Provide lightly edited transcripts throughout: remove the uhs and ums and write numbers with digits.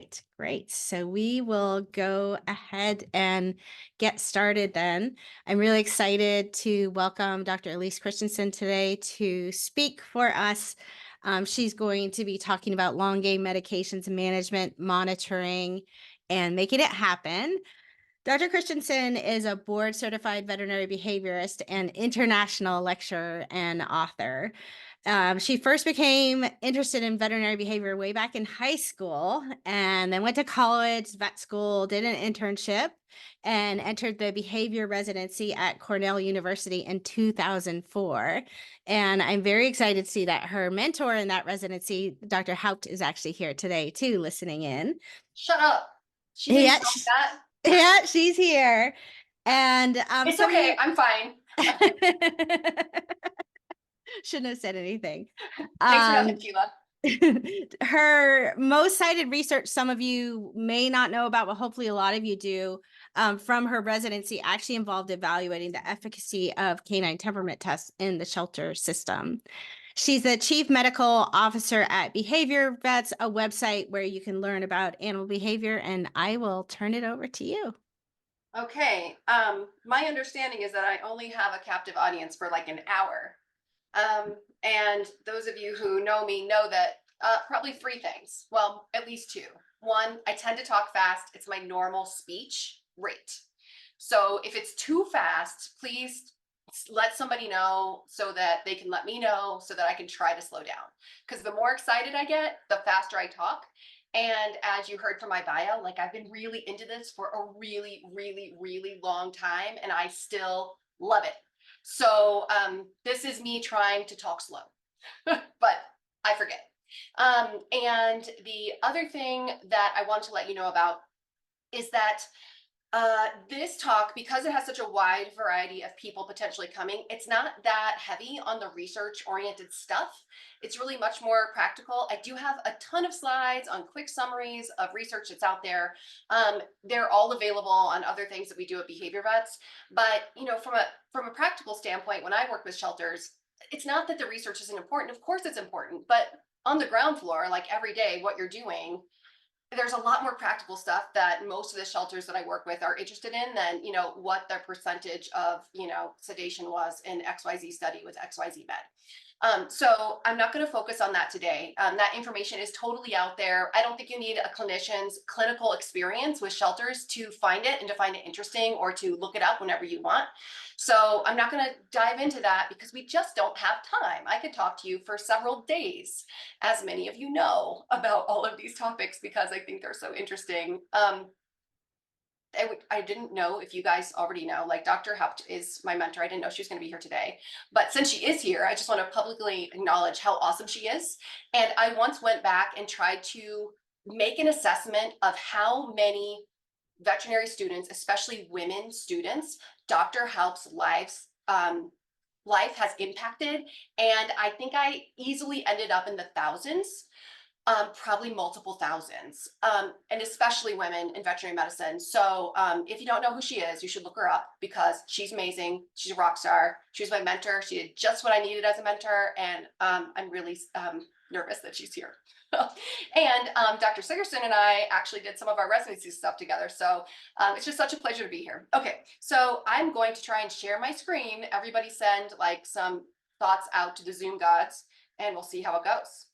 right, great. So we will go ahead and get started then. I'm really excited to welcome Dr. Elise Christensen today to speak for us. She's going to be talking about long game medications management, monitoring, and making it happen. Dr. Christensen is a board certified veterinary behaviorist and international lecturer and author. She first became interested in veterinary behavior way back in high school and then went to college, vet school, did an internship, and entered the behavior residency at Cornell University in 2004. And I'm very excited to see that her mentor in that residency, Dr. Haupt, is actually here today too, listening in. Shut up. She didn't Yeah, tell me that. yeah, she's here. And It's some of okay. you I'm fine. shouldn't have said anything. Thanks for nothing, Um, Sheila. her most cited research, some of you may not know about, but hopefully a lot of you do, from her residency actually involved evaluating the efficacy of canine temperament tests in the shelter system. She's the chief medical officer at Behavior Vets, a website where you can learn about animal behavior, and I will turn it over to you. Okay. My understanding is that I only have a captive audience for like an hour. And those of you who know me know that probably three things. Well, at least two. One, I tend to talk fast. It's my normal speech rate. So if it's too fast, please let somebody know so that they can let me know so that I can try to slow down. Because the more excited I get, the faster I talk. And as you heard from my bio, like I've been really into this for a really, really, really long time, and I still love it. So this is me trying to talk slow, but I forget. And the other thing that I want to let you know about is that this talk, because it has such a wide variety of people potentially coming, it's not that heavy on the research oriented stuff. It's really much more practical. I do have a ton of slides on quick summaries of research that's out there. They're all available on other things that we do at Behavior Vets. But you know, from a practical standpoint, when I work with shelters, it's not that the research isn't important. Of course it's important, but on the ground floor, like every day, what you're doing, there's a lot more practical stuff that most of the shelters that I work with are interested in than, you know, what the percentage of, you know, sedation was in XYZ study with XYZ med. So I'm not going to focus on that today. That information is totally out there. I don't think you need a clinician's clinical experience with shelters to find it and to find it interesting or to look it up whenever you want. So I'm not going to dive into that because we just don't have time. I could talk to you for several days, as many of you know, about all of these topics because I think they're so interesting. I didn't know if you guys already know, like Dr. Haupt is my mentor. I didn't know she was going to be here today. But since she is here, I just want to publicly acknowledge how awesome she is. And I once went back and tried to make an assessment of how many veterinary students, especially women students, Dr. Haupt's life has impacted. And I think I easily ended up in the thousands. Probably multiple thousands, and especially women in veterinary medicine. So if you don't know who she is, you should look her up because she's amazing. She's a rock star. She was my mentor. She did just what I needed as a mentor, and I'm really nervous that she's here. And Dr. Sigerson and I actually did some of our residency stuff together. So it's just such a pleasure to be here. Okay, so I'm going to try and share my screen. Everybody send like some thoughts out to the Zoom gods, and we'll see how it goes.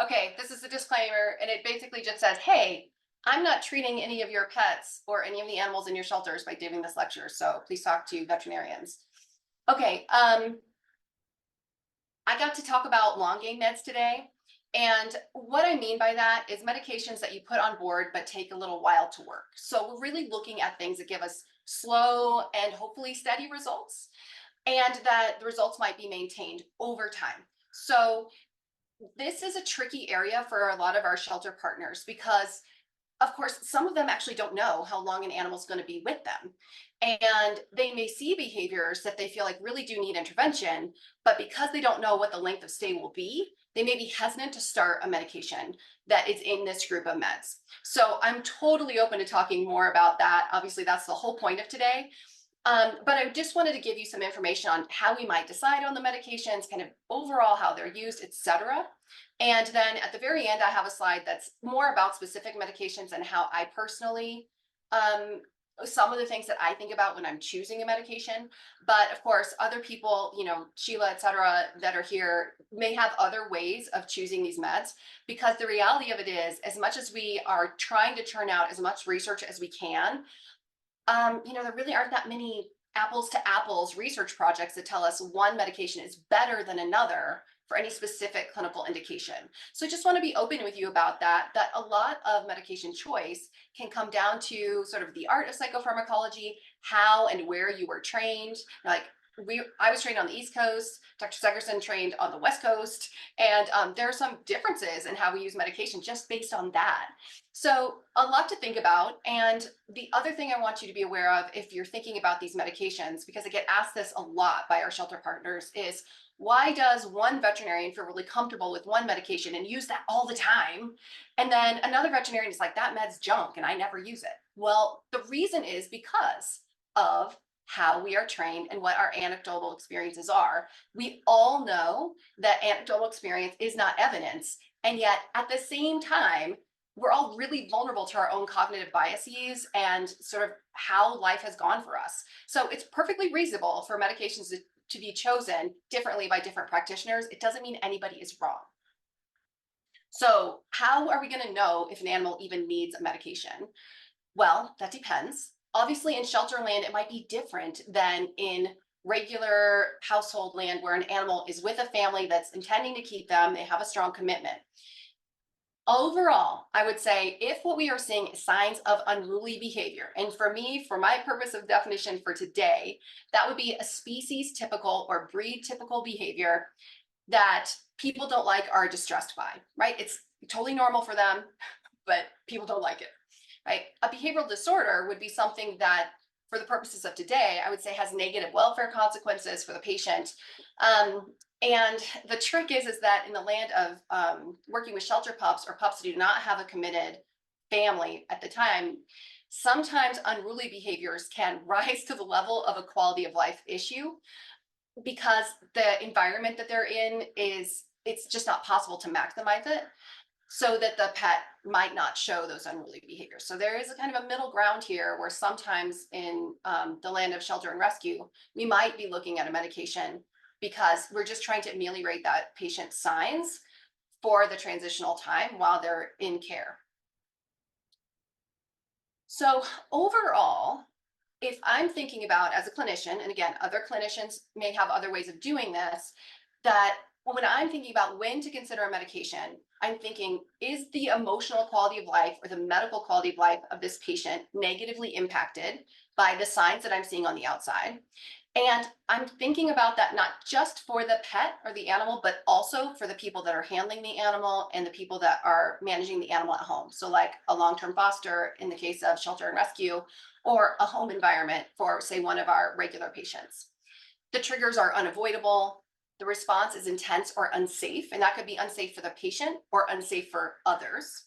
Okay, this is a disclaimer, and it basically just says, hey, I'm not treating any of your pets or any of the animals in your shelters by giving this lecture, so please talk to veterinarians. Okay, I got to talk about long game meds today, and what I mean by that is medications that you put on board but take a little while to work. So we're really looking at things that give us slow and hopefully steady results, and that the results might be maintained over time. So this is a tricky area for a lot of our shelter partners because, of course, some of them actually don't know how long an animal is going to be with them. And they may see behaviors that they feel like really do need intervention, but because they don't know what the length of stay will be, they may be hesitant to start a medication that is in this group of meds. So I'm totally open to talking more about that. Obviously, that's the whole point of today. But I just wanted to give you some information on how we might decide on the medications, kind of overall how they're used, etc. And then at the very end, I have a slide that's more about specific medications and how I personally, some of the things that I think about when I'm choosing a medication. But of course, other people, Sheila, etc., that are here may have other ways of choosing these meds, because the reality of it is, as much as we are trying to churn out as much research as we can, there really aren't that many apples to apples research projects that tell us one medication is better than another for any specific clinical indication. So I just want to be open with you about that a lot of medication choice can come down to sort of the art of psychopharmacology, how and where you were trained. Like I was trained on the East Coast, Dr. Segerson trained on the West Coast, and there are some differences in how we use medication just based on that. So a lot to think about. And the other thing I want you to be aware of if you're thinking about these medications, because I get asked this a lot by our shelter partners, is why does one veterinarian feel really comfortable with one medication and use that all the time? And then another veterinarian is like, that med's junk and I never use it. Well, the reason is because of how we are trained and what our anecdotal experiences are. We all know that anecdotal experience is not evidence. And yet at the same time, we're all really vulnerable to our own cognitive biases and sort of how life has gone for us. So it's perfectly reasonable for medications to be chosen differently by different practitioners. It doesn't mean anybody is wrong. So how are we going to know if an animal even needs a medication? Well, that depends. Obviously, in shelter land, it might be different than in regular household land where an animal is with a family that's intending to keep them, they have a strong commitment. Overall, I would say if what we are seeing is signs of unruly behavior, and for me, for my purpose of definition for today, that would be a species typical or breed typical behavior that people don't like, are distressed by, right? It's totally normal for them, but people don't like it, right? A behavioral disorder would be something that, for the purposes of today, I would say has negative welfare consequences for the patient. And the trick is that in the land of working with shelter pups or pups who do not have a committed family at the time, sometimes unruly behaviors can rise to the level of a quality of life issue because the environment that they're in it's just not possible to maximize it, so that the pet might not show those unruly behaviors. So there is a kind of a middle ground here where sometimes in the land of shelter and rescue, we might be looking at a medication because we're just trying to ameliorate that patient's signs for the transitional time while they're in care. So overall, if I'm thinking about as a clinician, and again, other clinicians may have other ways of doing this, that when I'm thinking about when to consider a medication, I'm thinking, is the emotional quality of life or the medical quality of life of this patient negatively impacted by the signs that I'm seeing on the outside? And I'm thinking about that not just for the pet or the animal, but also for the people that are handling the animal and the people that are managing the animal at home. So like a long-term foster in the case of shelter and rescue, or a home environment for, say, one of our regular patients. The triggers are unavoidable. The response is intense or unsafe, and that could be unsafe for the patient or unsafe for others.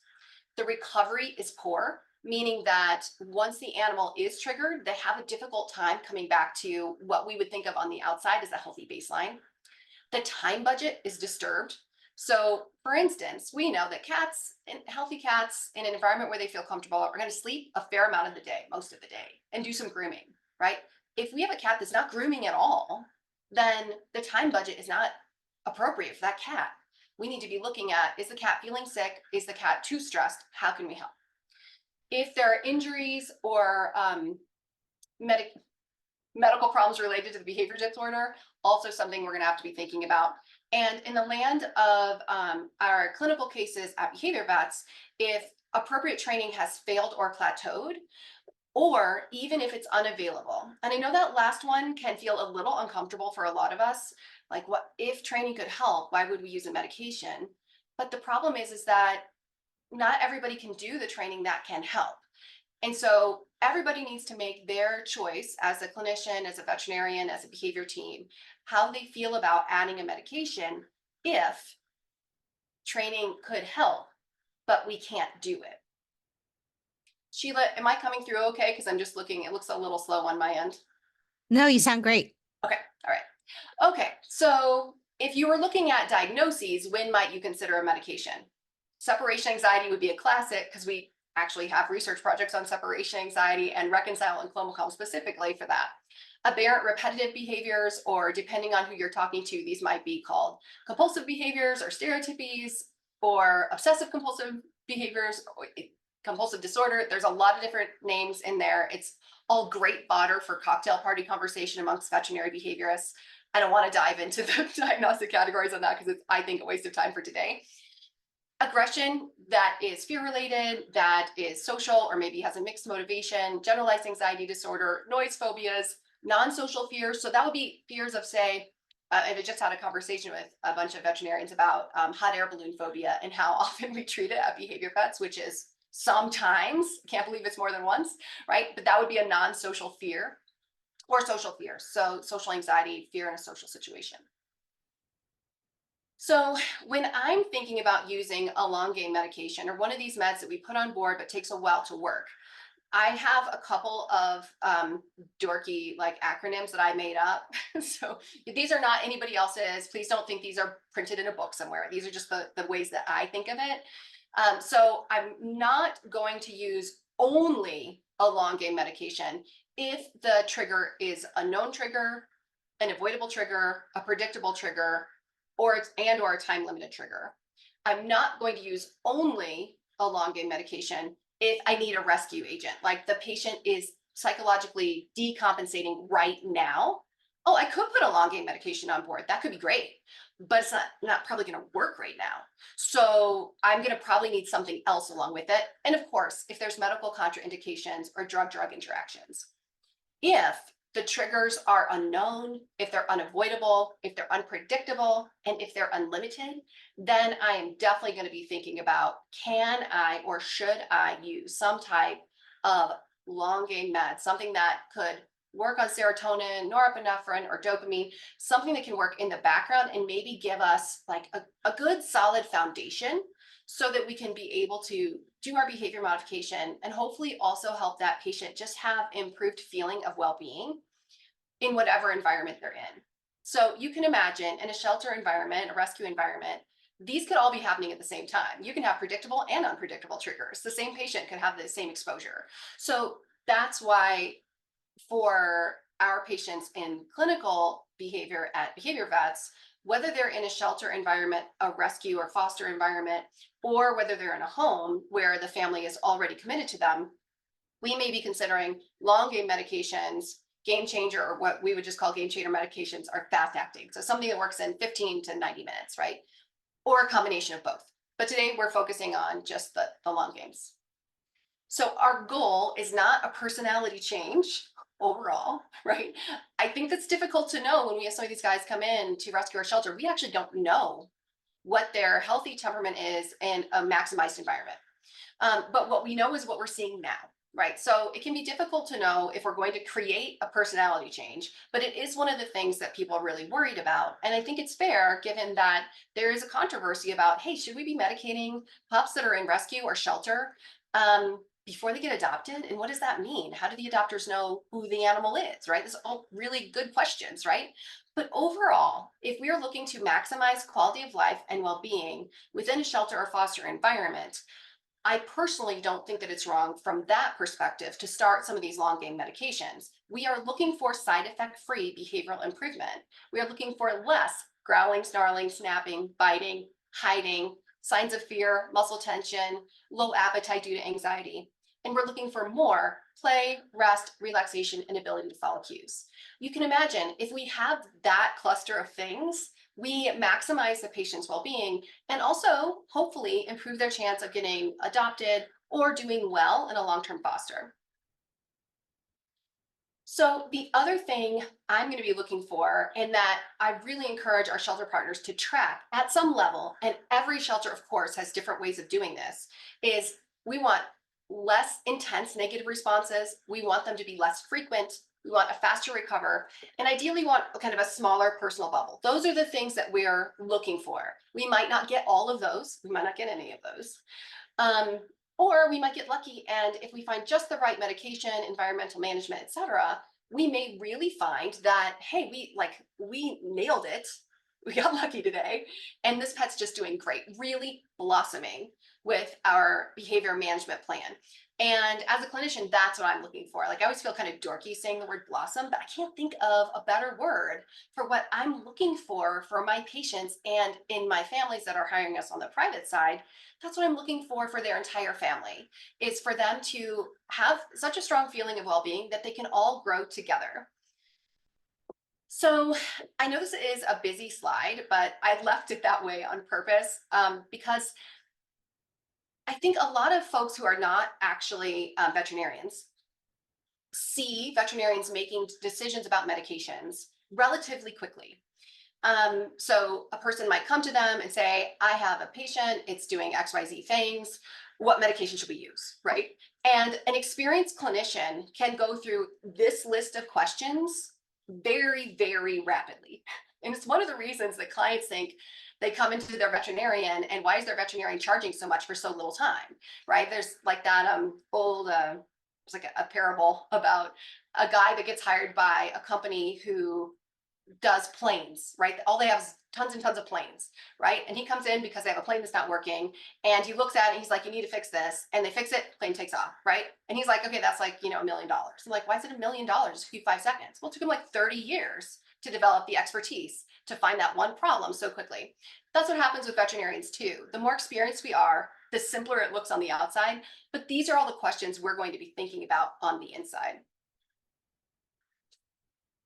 The recovery is poor, meaning that once the animal is triggered, they have a difficult time coming back to what we would think of on the outside as a healthy baseline. The time budget is disturbed. So for instance, we know that cats, and healthy cats in an environment where they feel comfortable, are going to sleep a fair amount of the day, most of the day, and do some grooming, right? If we have a cat that's not grooming at all, then the time budget is not appropriate for that cat. We need to be looking at, is the cat feeling sick? Is the cat too stressed? How can we help? If there are injuries or medical problems related to the behavior disorder, also something we're going to have to be thinking about. And in the land of our clinical cases at behavior vets, if appropriate training has failed or plateaued, or even if it's unavailable. And I know that last one can feel a little uncomfortable for a lot of us. Like, what if training could help? Why would we use a medication? But the problem is that not everybody can do the training that can help. And so everybody needs to make their choice as a clinician, as a veterinarian, as a behavior team, how they feel about adding a medication if training could help, but we can't do it. Sheila, am I coming through okay? Because I'm just looking, it looks a little slow on my end. No, you sound great. Okay, all right. Okay, so if you were looking at diagnoses, when might you consider a medication? Separation anxiety would be a classic because we actually have research projects on separation anxiety and reconcile and clomicalm specifically for that. Aberrant repetitive behaviors, or depending on who you're talking to, these might be called compulsive behaviors or stereotypies or obsessive compulsive behaviors, or compulsive disorder. There's a lot of different names in there. It's all great fodder for cocktail party conversation amongst veterinary behaviorists. I don't want to dive into the diagnostic categories on that because it's, I think, a waste of time for today. Aggression that is fear related, that is social, or maybe has a mixed motivation, generalized anxiety disorder, noise phobias, non-social fears. So that would be fears of, say, and I just had a conversation with a bunch of veterinarians about hot air balloon phobia and how often we treat it at behavior vets, which is sometimes, can't believe it's more than once, right? But that would be a non-social fear or social fear. So social anxiety, fear in a social situation. So when I'm thinking about using a long game medication or one of these meds that we put on board but takes a while to work, I have a couple of dorky like acronyms that I made up. So these are not anybody else's. Please don't think these are printed in a book somewhere. These are just the ways that I think of it. So I'm not going to use only a long game medication if the trigger is a known trigger, an avoidable trigger, a predictable trigger, or a time limited trigger. I'm not going to use only a long game medication if I need a rescue agent, like the patient is psychologically decompensating right now. Oh, I could put a long game medication on board. That could be great, but it's not probably going to work right now. So I'm going to probably need something else along with it. And of course, if there's medical contraindications or drug-drug interactions. If the triggers are unknown, if they're unavoidable, if they're unpredictable, and if they're unlimited, then I am definitely going to be thinking about, can I or should I use some type of long game med, something that could work on serotonin, norepinephrine, or dopamine, something that can work in the background and maybe give us like a good solid foundation so that we can be able to do our behavior modification and hopefully also help that patient just have improved feeling of well-being in whatever environment they're in. So you can imagine in a shelter environment, a rescue environment, these could all be happening at the same time. You can have predictable and unpredictable triggers. The same patient could have the same exposure. So that's why for our patients in clinical behavior at behavior vets, whether they're in a shelter environment, a rescue or foster environment, or whether they're in a home where the family is already committed to them, we may be considering long game medications, game changer, or what we would just call game changer medications are fast acting. So something that works in 15 to 90 minutes, right? Or a combination of both. But today we're focusing on just the long games. So our goal is not a personality change overall, right? I think that's difficult to know when we have some of these guys come in to rescue our shelter. We actually don't know what their healthy temperament is in a maximized environment. But what we know is what we're seeing now, right? So it can be difficult to know if we're going to create a personality change, but it is one of the things that people are really worried about. And I think it's fair given that there is a controversy about, hey, should we be medicating pups that are in rescue or shelter before they get adopted? And what does that mean? How do the adopters know who the animal is, right? These are all really good questions, right? But overall, if we are looking to maximize quality of life and well-being within a shelter or foster environment, I personally don't think that it's wrong from that perspective to start some of these long game medications. We are looking for side effect free behavioral improvement. We are looking for less growling, snarling, snapping, biting, hiding, signs of fear, muscle tension, low appetite due to anxiety. And we're looking for more play, rest, relaxation, and ability to follow cues. You can imagine if we have that cluster of things, we maximize the patient's well-being and also hopefully improve their chance of getting adopted or doing well in a long-term foster. So the other thing I'm going to be looking for, and that I really encourage our shelter partners to track at some level, and every shelter, of course, has different ways of doing this, is we want less intense negative responses. We want them to be less frequent. We want a faster recover, and ideally want kind of a smaller personal bubble. Those are the things that we're looking for. We might not get all of those. We might not get any of those. Or we might get lucky, and if we find just the right medication, environmental management, et cetera, we may really find that, hey, we nailed it. We got lucky today. And this pet's just doing great, really blossoming with our behavior management plan. And as a clinician, that's what I'm looking for. Like I always feel kind of dorky saying the word blossom, but I can't think of a better word for what I'm looking for my patients and in my families that are hiring us on the private side. That's what I'm looking for their entire family, is for them to have such a strong feeling of well-being that they can all grow together. So I know this is a busy slide, but I left it that way on purpose because I think a lot of folks who are not actually veterinarians see veterinarians making decisions about medications relatively quickly. So a person might come to them and say, I have a patient, it's doing XYZ things. What medication should we use? Right. And an experienced clinician can go through this list of questions very, very rapidly. And it's one of the reasons that clients think they come into their veterinarian and why is their veterinarian charging so much for so little time? Right. There's like that old it's like a parable about a guy that gets hired by a company who does planes, right? All they have is tons and tons of planes, right? And he comes in because they have a plane that's not working, and he looks at it and he's like, you need to fix this. And they fix it, plane takes off, right? And he's like, okay, that's like, $1 million. I'm like, why is it $1 million? It took you 5 seconds. Well, it took him like 30 years to develop the expertise to find that one problem so quickly. That's what happens with veterinarians too. The more experienced we are, the simpler it looks on the outside, but these are all the questions we're going to be thinking about on the inside.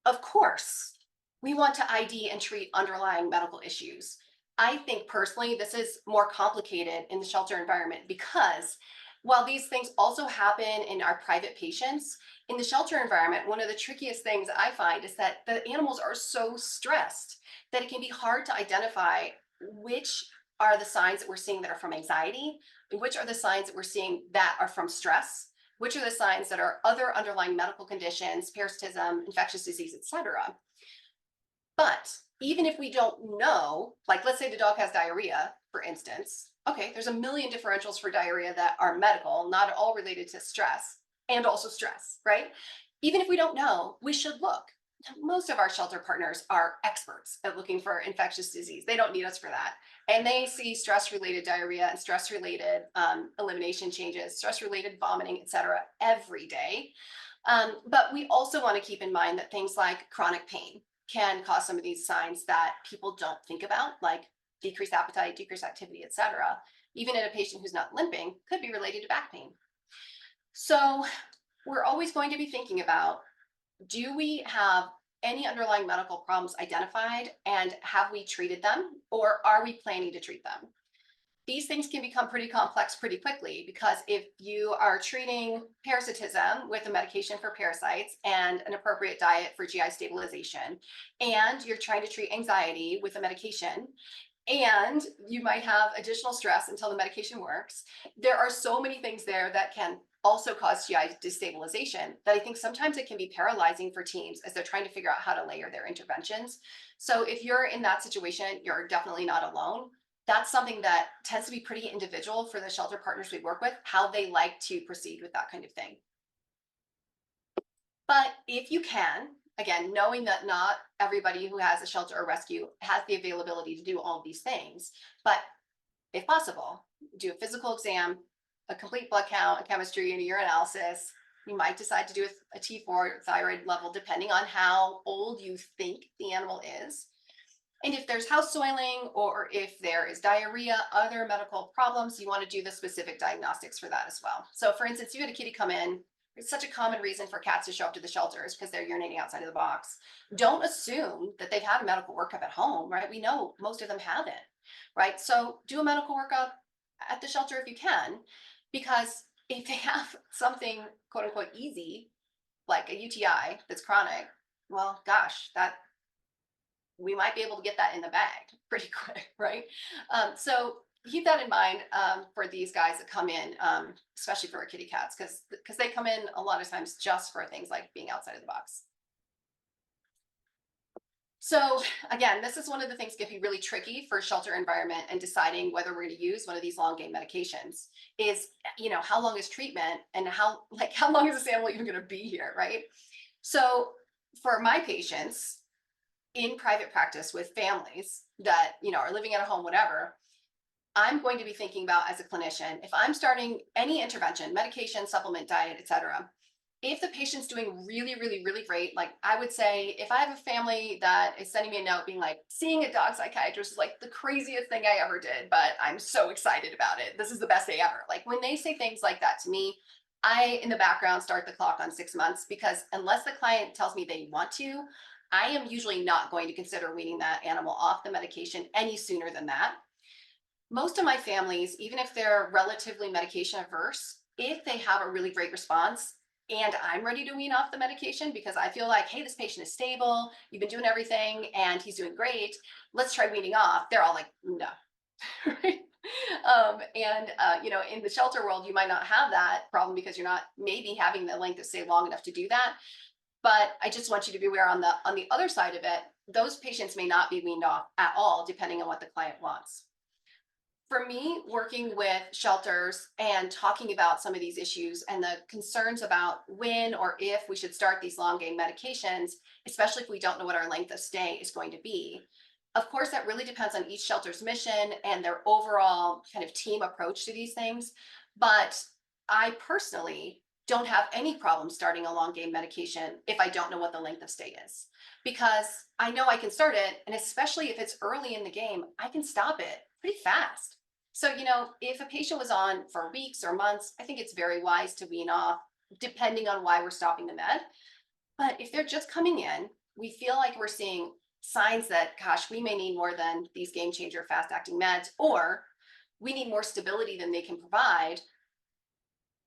Of course, we want to ID and treat underlying medical issues. I think personally, this is more complicated in the shelter environment because while these things also happen in our private patients, in the shelter environment, one of the trickiest things I find is that the animals are so stressed that it can be hard to identify which are the signs that we're seeing that are from anxiety, and which are the signs that we're seeing that are from stress, which are the signs that are other underlying medical conditions, parasitism, infectious disease, etc. But even if we don't know, like let's say the dog has diarrhea, for instance, okay, there's a million differentials for diarrhea that are medical, not all related to stress and also stress, right? Even if we don't know, we should look. Most of our shelter partners are experts at looking for infectious disease. They don't need us for that. And they see stress-related diarrhea and stress-related elimination changes, stress-related vomiting, et cetera, every day. But we also want to keep in mind that things like chronic pain can cause some of these signs that people don't think about, like decreased appetite, decreased activity, et cetera. Even in a patient who's not limping, could be related to back pain. So we're always going to be thinking about, do we have any underlying medical problems identified and have we treated them, or are we planning to treat them? These things can become pretty complex pretty quickly because if you are treating parasitism with a medication for parasites and an appropriate diet for GI stabilization, and you're trying to treat anxiety with a medication, and you might have additional stress until the medication works, there are so many things there that can also cause GI destabilization that I think sometimes it can be paralyzing for teams as they're trying to figure out how to layer their interventions. So if you're in that situation, you're definitely not alone. That's something that tends to be pretty individual for the shelter partners we work with, how they like to proceed with that kind of thing. But if you can, again, knowing that not everybody who has a shelter or rescue has the availability to do all of these things, but if possible, do a physical exam, a complete blood count, a chemistry, and a urinalysis. You might decide to do a T4 thyroid level, depending on how old you think the animal is. And if there's house soiling or if there is diarrhea, other medical problems, you want to do the specific diagnostics for that as well. So for instance, you had a kitty come in. It's such a common reason for cats to show up to the shelters because they're urinating outside of the box. Don't assume that they've had a medical workup at home, right? We know most of them haven't, right? So do a medical workup at the shelter if you can, because if they have something quote unquote easy, like a UTI that's chronic, well, gosh, that we might be able to get that in the bag pretty quick, right? So keep that in mind for these guys that come in, especially for our kitty cats, because they come in a lot of times just for things like being outside of the box. So again, this is one of the things that can be really tricky for shelter environment and deciding whether we're going to use one of these long game medications is, how long is treatment and how long is this animal even going to be here, right? So for my patients in private practice with families that, are living at a home, whatever, I'm going to be thinking about as a clinician, if I'm starting any intervention, medication, supplement, diet, etc., if the patient's doing really, really, really great, like I would say, if I have a family that is sending me a note being like, seeing a dog psychiatrist is like the craziest thing I ever did, but I'm so excited about it. This is the best day ever. Like when they say things like that to me, I, in the background, start the clock on 6 months because unless the client tells me they want to, I am usually not going to consider weaning that animal off the medication any sooner than that. Most of my families, even if they're relatively medication averse, if they have a really great response and I'm ready to wean off the medication because I feel like, hey, this patient is stable, you've been doing everything and he's doing great, let's try weaning off. They're all like, no. Right? In the shelter world, you might not have that problem because you're not maybe having the length of stay long enough to do that. But I just want you to be aware on the other side of it, those patients may not be weaned off at all, depending on what the client wants. For me, working with shelters and talking about some of these issues and the concerns about when or if we should start these long game medications, especially if we don't know what our length of stay is going to be. Of course, that really depends on each shelter's mission and their overall kind of team approach to these things. But I personally don't have any problem starting a long game medication if I don't know what the length of stay is, because I know I can start it. And especially if it's early in the game, I can stop it pretty fast. So, if a patient was on for weeks or months, I think it's very wise to wean off, depending on why we're stopping the med. But if they're just coming in, we feel like we're seeing signs that, gosh, we may need more than these game changer fast acting meds, or we need more stability than they can provide.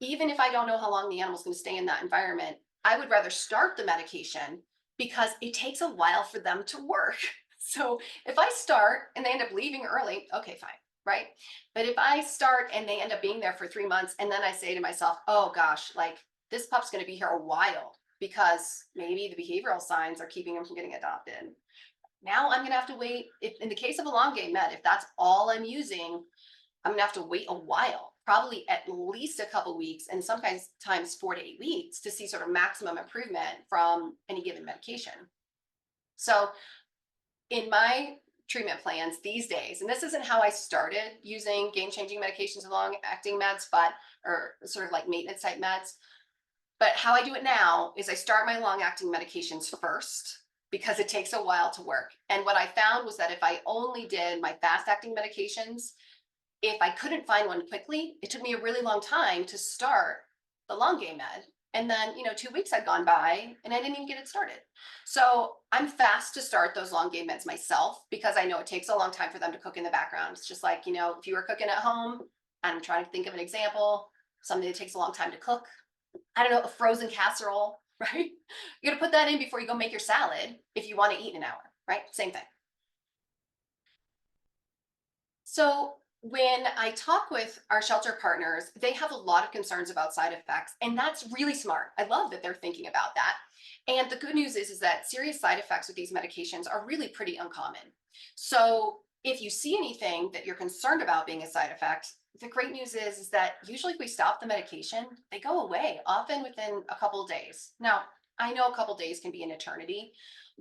Even if I don't know how long the animal's going to stay in that environment, I would rather start the medication because it takes a while for them to work. So if I start and they end up leaving early, okay, fine, right? But if I start and they end up being there for 3 months and then I say to myself, oh gosh, like this pup's going to be here a while because maybe the behavioral signs are keeping them from getting adopted. Now I'm going to have to wait. If in the case of a long game med, if that's all I'm using, I'm gonna have to wait a while, probably at least a couple weeks, and sometimes 4 to 8 weeks to see sort of maximum improvement from any given medication. So in my treatment plans these days, and this isn't how I started using game-changing medications and long-acting meds, or sort of like maintenance type meds, but how I do it now is I start my long-acting medications first because it takes a while to work. And what I found was that if I only did my fast-acting medications, if I couldn't find one quickly, it took me a really long time to start the long game med. And then, 2 weeks had gone by and I didn't even get it started. So I'm fast to start those long game meds myself because I know it takes a long time for them to cook in the background. It's just like, if you were cooking at home, I'm trying to think of an example, something that takes a long time to cook. I don't know, a frozen casserole, right? You're going to put that in before you go make your salad if you want to eat in an hour, right? Same thing. So when I talk with our shelter partners, they have a lot of concerns about side effects, and that's really smart. I love that they're thinking about that. And the good news is that serious side effects with these medications are really pretty uncommon. So if you see anything that you're concerned about being a side effect, the great news is that usually if we stop the medication, they go away, often within a couple of days. Now, I know a couple of days can be an eternity,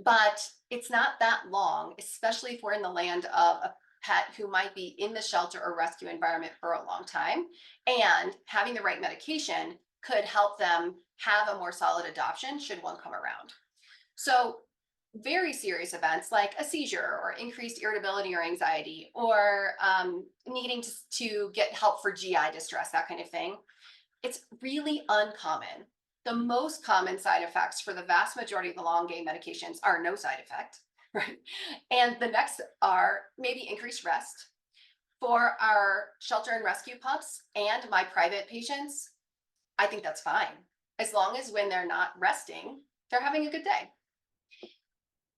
but it's not that long, especially if we're in the land of a pet who might be in the shelter or rescue environment for a long time, and having the right medication could help them have a more solid adoption should one come around. So very serious events like a seizure or increased irritability or anxiety, or needing to get help for GI distress, that kind of thing, it's really uncommon. The most common side effects for the vast majority of the long game medications are no side effect, right? And the next are maybe increased rest. For our shelter and rescue pups and my private patients, I think that's fine. As long as when they're not resting, they're having a good day.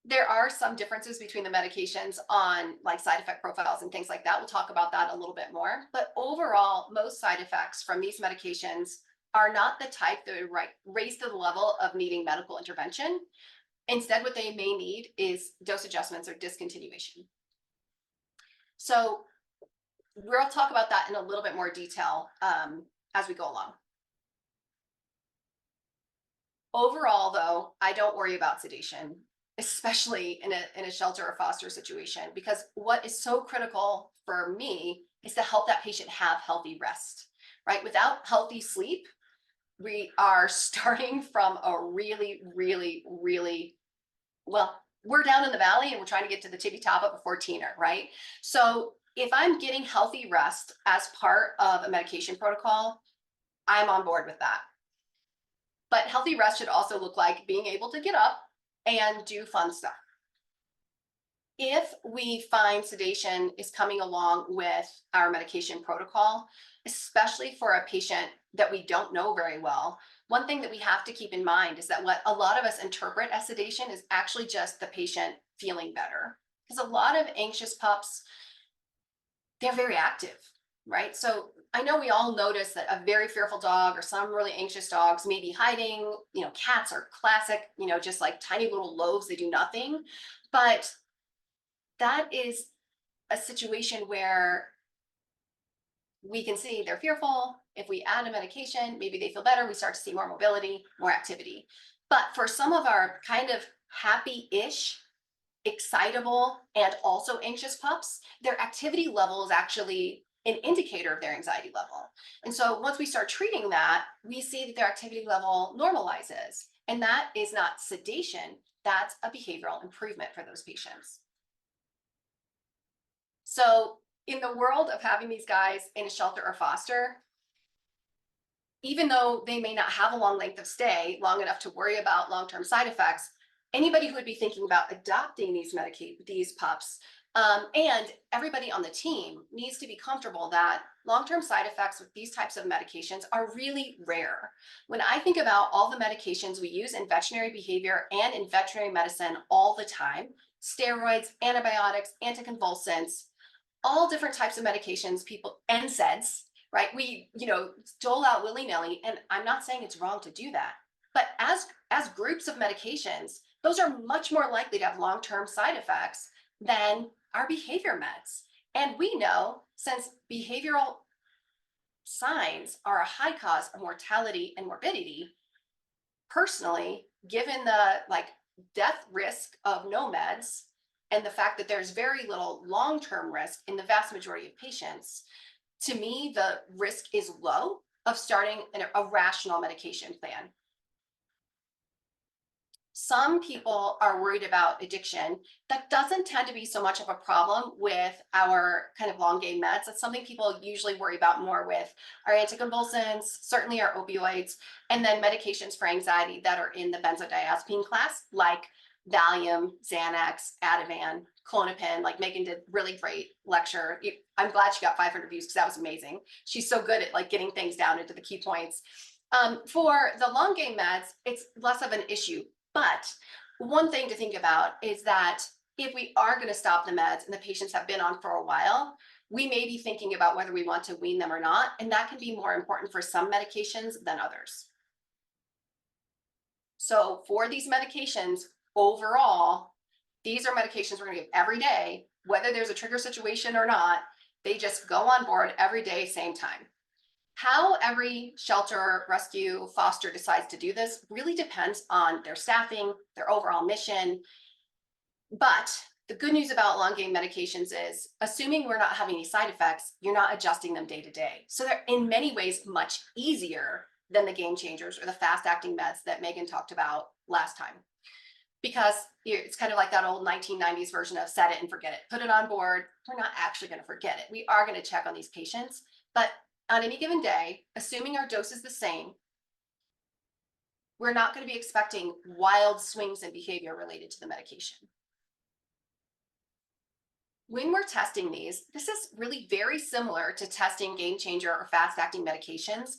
There are some differences between the medications on like side effect profiles and things like that. We'll talk about that a little bit more. But overall, most side effects from these medications are not the type that would raise to the level of needing medical intervention. Instead, what they may need is dose adjustments or discontinuation. So we'll talk about that in a little bit more detail as we go along. Overall, though, I don't worry about sedation, especially in a shelter or foster situation, because what is so critical for me is to help that patient have healthy rest, right? Without healthy sleep, we are starting from a really, really, really, well, we're down in the valley and we're trying to get to the tippy top of a 14er, right? So if I'm getting healthy rest as part of a medication protocol, I'm on board with that. But healthy rest should also look like being able to get up and do fun stuff. If we find sedation is coming along with our medication protocol, especially for a patient that we don't know very well, one thing that we have to keep in mind is that what a lot of us interpret as sedation is actually just the patient feeling better. Because a lot of anxious pups, they're very active, right? So I know we all notice that a very fearful dog or some really anxious dogs may be hiding. Cats are classic, just like tiny little loaves, they do nothing. But that is a situation where we can see they're fearful. If we add a medication, maybe they feel better. We start to see more mobility, more activity. But for some of our kind of happy-ish, excitable, and also anxious pups, their activity level is actually an indicator of their anxiety level. And so once we start treating that, we see that their activity level normalizes. And that is not sedation, that's a behavioral improvement for those patients. So in the world of having these guys in a shelter or foster, even though they may not have a long length of stay, long enough to worry about long-term side effects, anybody who would be thinking about adopting these pups, and everybody on the team needs to be comfortable that long-term side effects with these types of medications are really rare. When I think about all the medications we use in veterinary behavior and in veterinary medicine all the time, steroids, antibiotics, anticonvulsants, all different types of medications, people, NSAIDs, right? We, dole out willy-nilly, and I'm not saying it's wrong to do that. But as groups of medications, those are much more likely to have long-term side effects than our behavior meds. And we know, since behavioral signs are a high cause of mortality and morbidity, personally, given the death risk of no meds and the fact that there's very little long-term risk in the vast majority of patients, to me, the risk is low of starting a rational medication plan. Some people are worried about addiction. That doesn't tend to be so much of a problem with our kind of long game meds. That's something people usually worry about more with our anticonvulsants, certainly our opioids, and then medications for anxiety that are in the benzodiazepine class, like Valium, Xanax, Ativan, Klonopin. Like Megan did really great lecture. I'm glad she got 500 views because that was amazing. She's so good at getting things down into the key points. For the long game meds, it's less of an issue. But one thing to think about is that if we are going to stop the meds and the patients have been on for a while, we may be thinking about whether we want to wean them or not. And that can be more important for some medications than others. So for these medications, overall, these are medications we're going to give every day, whether there's a trigger situation or not. They just go on board every day, same time. How every shelter, rescue, foster decides to do this really depends on their staffing, their overall mission. But the good news about long game medications is, assuming we're not having any side effects, you're not adjusting them day to day. So they're in many ways much easier than the game changers or the fast acting meds that Megan talked about last time. Because it's kind of like that old 1990s version of set it and forget it. Put it on board. We're not actually going to forget it. We are going to check on these patients, but on any given day, assuming our dose is the same, we're not going to be expecting wild swings in behavior related to the medication. When we're testing these, this is really very similar to testing game changer or fast acting medications.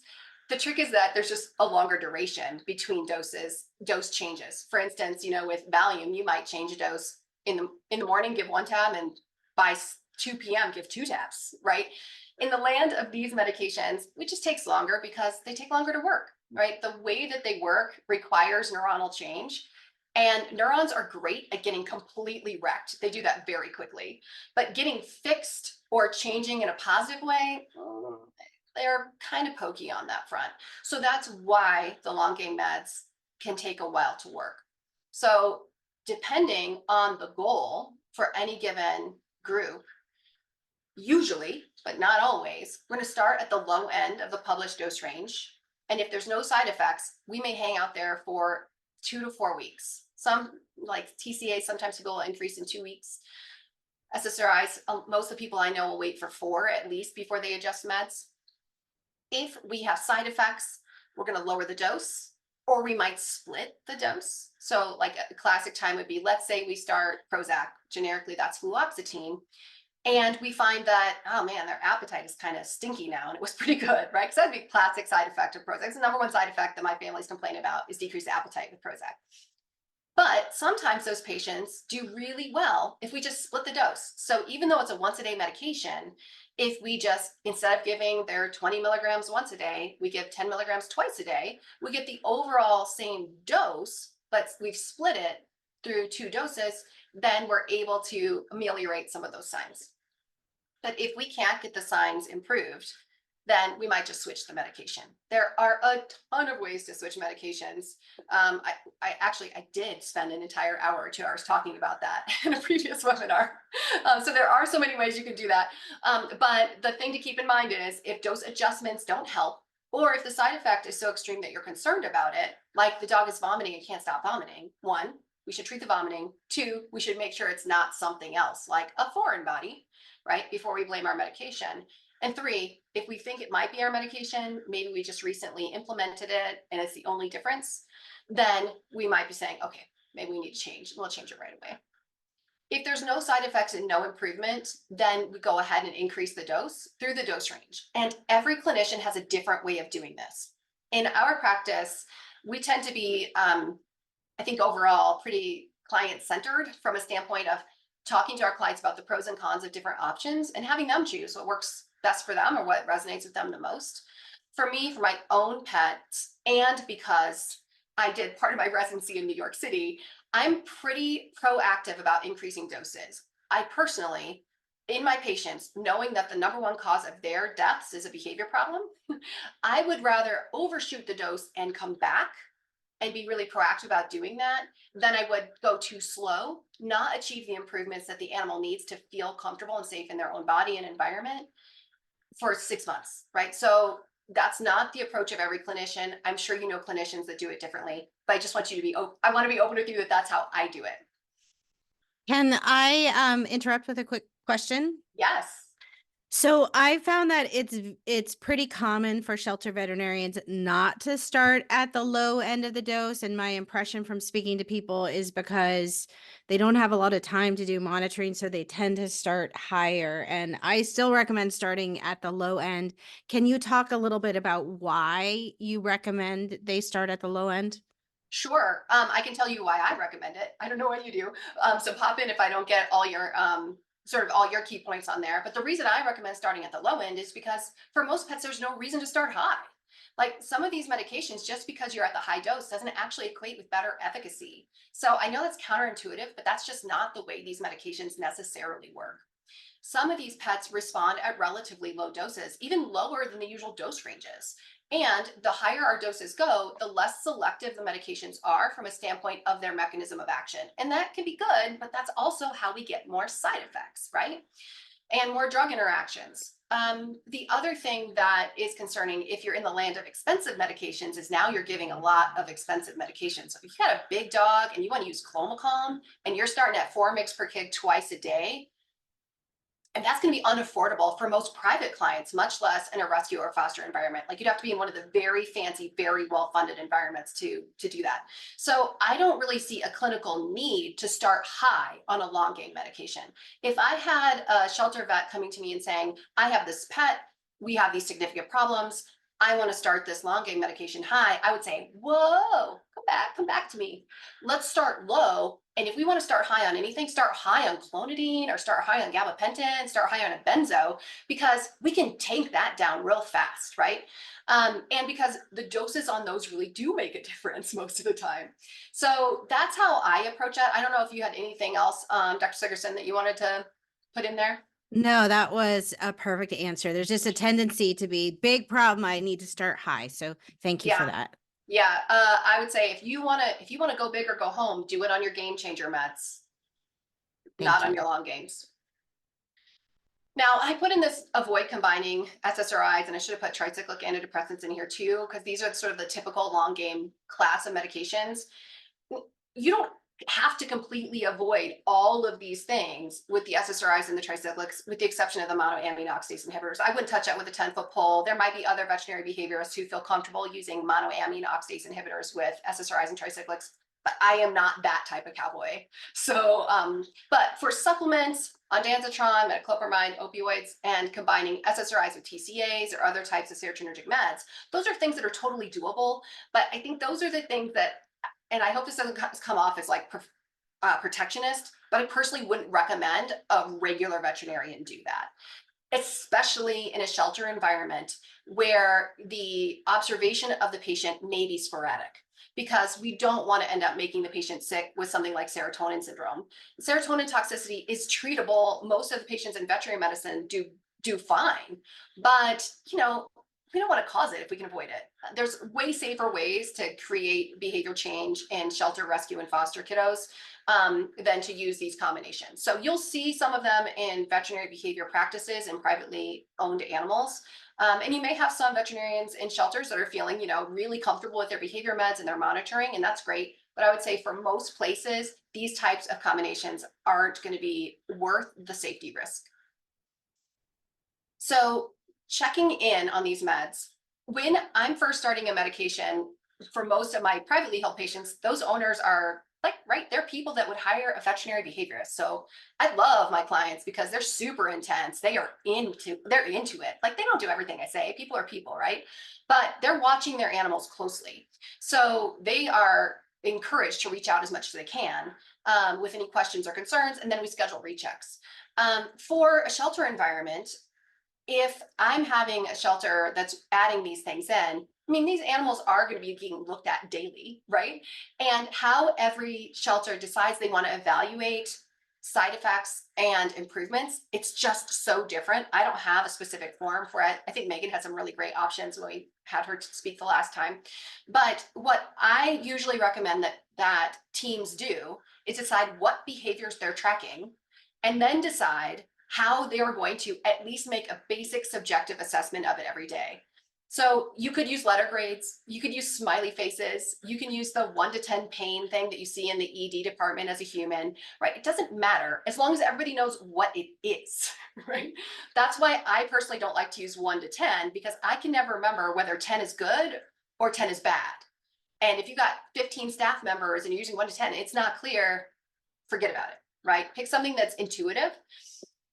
The trick is that there's just a longer duration between dose changes. For instance, with Valium, you might change a dose in the morning, give 1 tab, and by 2 p.m. give 2 tabs, right? In the land of these medications, it just takes longer because they take longer to work, right? The way that they work requires neuronal change, and neurons are great at getting completely wrecked. They do that very quickly, but getting fixed or changing in a positive way, they're kind of pokey on that front. So that's why the long game meds can take a while to work. So depending on the goal for any given group, usually, but not always, we're going to start at the low end of the published dose range. And if there's no side effects, we may hang out there for 2 to 4 weeks. Some, like TCA, sometimes people will increase in 2 weeks. SSRIs, most of the people I know will wait for 4 at least before they adjust meds. If we have side effects, we're going to lower the dose, or we might split the dose. So like a classic time would be, let's say we start Prozac, generically that's fluoxetine, and we find that, oh man, their appetite is kind of stinky now, and it was pretty good, right? Because that'd be a classic side effect of Prozac. It's the number one side effect that my family's complain about is decreased appetite with Prozac. But sometimes those patients do really well if we just split the dose. So even though it's a once a day medication, if we just, instead of giving their 20 milligrams once a day, we give 10 milligrams twice a day, we get the overall same dose, but we've split it through 2 doses, then we're able to ameliorate some of those signs. But if we can't get the signs improved, then we might just switch the medication. There are a ton of ways to switch medications. I did spend an entire hour or 2 hours talking about that in a previous webinar. So there are so many ways you can do that. But the thing to keep in mind is if dose adjustments don't help, or if the side effect is so extreme that you're concerned about it, like the dog is vomiting and can't stop vomiting, 1, we should treat the vomiting. 2, we should make sure it's not something else like a foreign body, right? Before we blame our medication. And 3, if we think it might be our medication, maybe we just recently implemented it and it's the only difference, then we might be saying, okay, maybe we need to change. We'll change it right away. If there's no side effects and no improvement, then we go ahead and increase the dose through the dose range. And every clinician has a different way of doing this. In our practice, we tend to be, I think overall, pretty client-centered from a standpoint of talking to our clients about the pros and cons of different options and having them choose what works best for them or what resonates with them the most. For me, for my own pets, and because I did part of my residency in New York City, I'm pretty proactive about increasing doses. I personally, in my patients, knowing that the number one cause of their deaths is a behavior problem, I would rather overshoot the dose and come back and be really proactive about doing that than I would go too slow, not achieve the improvements that the animal needs to feel comfortable and safe in their own body and environment for 6 months, right? So that's not the approach of every clinician. I'm sure you know clinicians that do it differently, but I just want you to be, I want to be open with you that that's how I do it. Can I interrupt with a quick question? Yes. So I found that it's pretty common for shelter veterinarians not to start at the low end of the dose. And my impression from speaking to people is because they don't have a lot of time to do monitoring, so they tend to start higher. And I still recommend starting at the low end. Can you talk a little bit about why you recommend they start at the low end? Sure. I can tell you why I recommend it. I don't know what you do. So pop in if I don't get all your sort of all your key points on there. But the reason I recommend starting at the low end is because for most pets, there's no reason to start high. Like some of these medications, just because you're at the high dose doesn't actually equate with better efficacy. So I know that's counterintuitive, but that's just not the way these medications necessarily work. Some of these pets respond at relatively low doses, even lower than the usual dose ranges. And the higher our doses go, the less selective the medications are from a standpoint of their mechanism of action. And that can be good, but that's also how we get more side effects, right? And more drug interactions. The other thing that is concerning if you're in the land of expensive medications is now you're giving a lot of expensive medications. So if you got a big dog and you want to use Clomicalm and you're starting at 4 mg per kg twice a day, and that's going to be unaffordable for most private clients, much less in a rescue or foster environment. Like you'd have to be in one of the very fancy, very well-funded environments to do that. So I don't really see a clinical need to start high on a long game medication. If I had a shelter vet coming to me and saying, I have this pet, we have these significant problems, I want to start this long game medication high, I would say, whoa, come back to me. Let's start low. And if we want to start high on anything, start high on clonidine or start high on gabapentin, start high on a benzo, because we can tank that down real fast, right? And because the doses on those really do make a difference most of the time. So that's how I approach it. I don't know if you had anything else, Dr. Sigerson, that you wanted to put in there. No, that was a perfect answer. There's just a tendency to be big problem. I need to start high. So thank you for Yeah. that. Yeah, I would say if you wanna go big or go home, do it on your game changer meds, Thank not you. on your long games. Now, I put in this avoid combining SSRIs, and I should have put tricyclic antidepressants in here too, because these are sort of the typical long game class of medications. You don't have to completely avoid all of these things with the SSRIs and the tricyclics, with the exception of the monoamine oxidase inhibitors. I wouldn't touch that with a 10-foot pole. There might be other veterinary behaviorists who feel comfortable using monoamine oxidase inhibitors with SSRIs and tricyclics, but I am not that type of cowboy. So, but for supplements, ondansetron, metoclopramide, opioids, and combining SSRIs with TCAs or other types of serotonergic meds, those are things that are totally doable. But I think those are the things that, and I hope this doesn't come off as like protectionist, but I personally wouldn't recommend a regular veterinarian do that, especially in a shelter environment where the observation of the patient may be sporadic, because we don't want to end up making the patient sick with something like serotonin syndrome. Serotonin toxicity is treatable. Most of the patients in veterinary medicine do fine, but we don't want to cause it if we can avoid it. There's way safer ways to create behavior change in shelter, rescue, and foster kiddos than to use these combinations. So you'll see some of them in veterinary behavior practices and privately owned animals. And you may have some veterinarians in shelters that are feeling, really comfortable with their behavior meds and their monitoring, and that's great. But I would say for most places, these types of combinations aren't going to be worth the safety risk. So checking in on these meds, when I'm first starting a medication, for most of my privately held patients, those owners are like, right, they're people that would hire a veterinary behaviorist. So I love my clients because they're super intense. They're into it. Like, they don't do everything I say. People are people, right? But they're watching their animals closely. So they are encouraged to reach out as much as they can with any questions or concerns, and then we schedule rechecks. For a shelter environment, if I'm having a shelter that's adding these things in, I mean, these animals are going to be being looked at daily, right? And how every shelter decides they want to evaluate side effects and improvements, it's just so different. I don't have a specific form for it. I think Megan had some really great options when we had her speak the last time. But what I usually recommend that teams do is decide what behaviors they're tracking, and then decide how they are going to at least make a basic subjective assessment of it every day. So you could use letter grades, you could use smiley faces, you can use the 1 to 10 pain thing that you see in the ED department as a human, right? It doesn't matter as long as everybody knows what it is, right? That's why I personally don't like to use 1 to 10, because I can never remember whether 10 is good or 10 is bad. And if you got 15 staff members and you're using 1 to 10, it's not clear, forget about it, right? Pick something that's intuitive.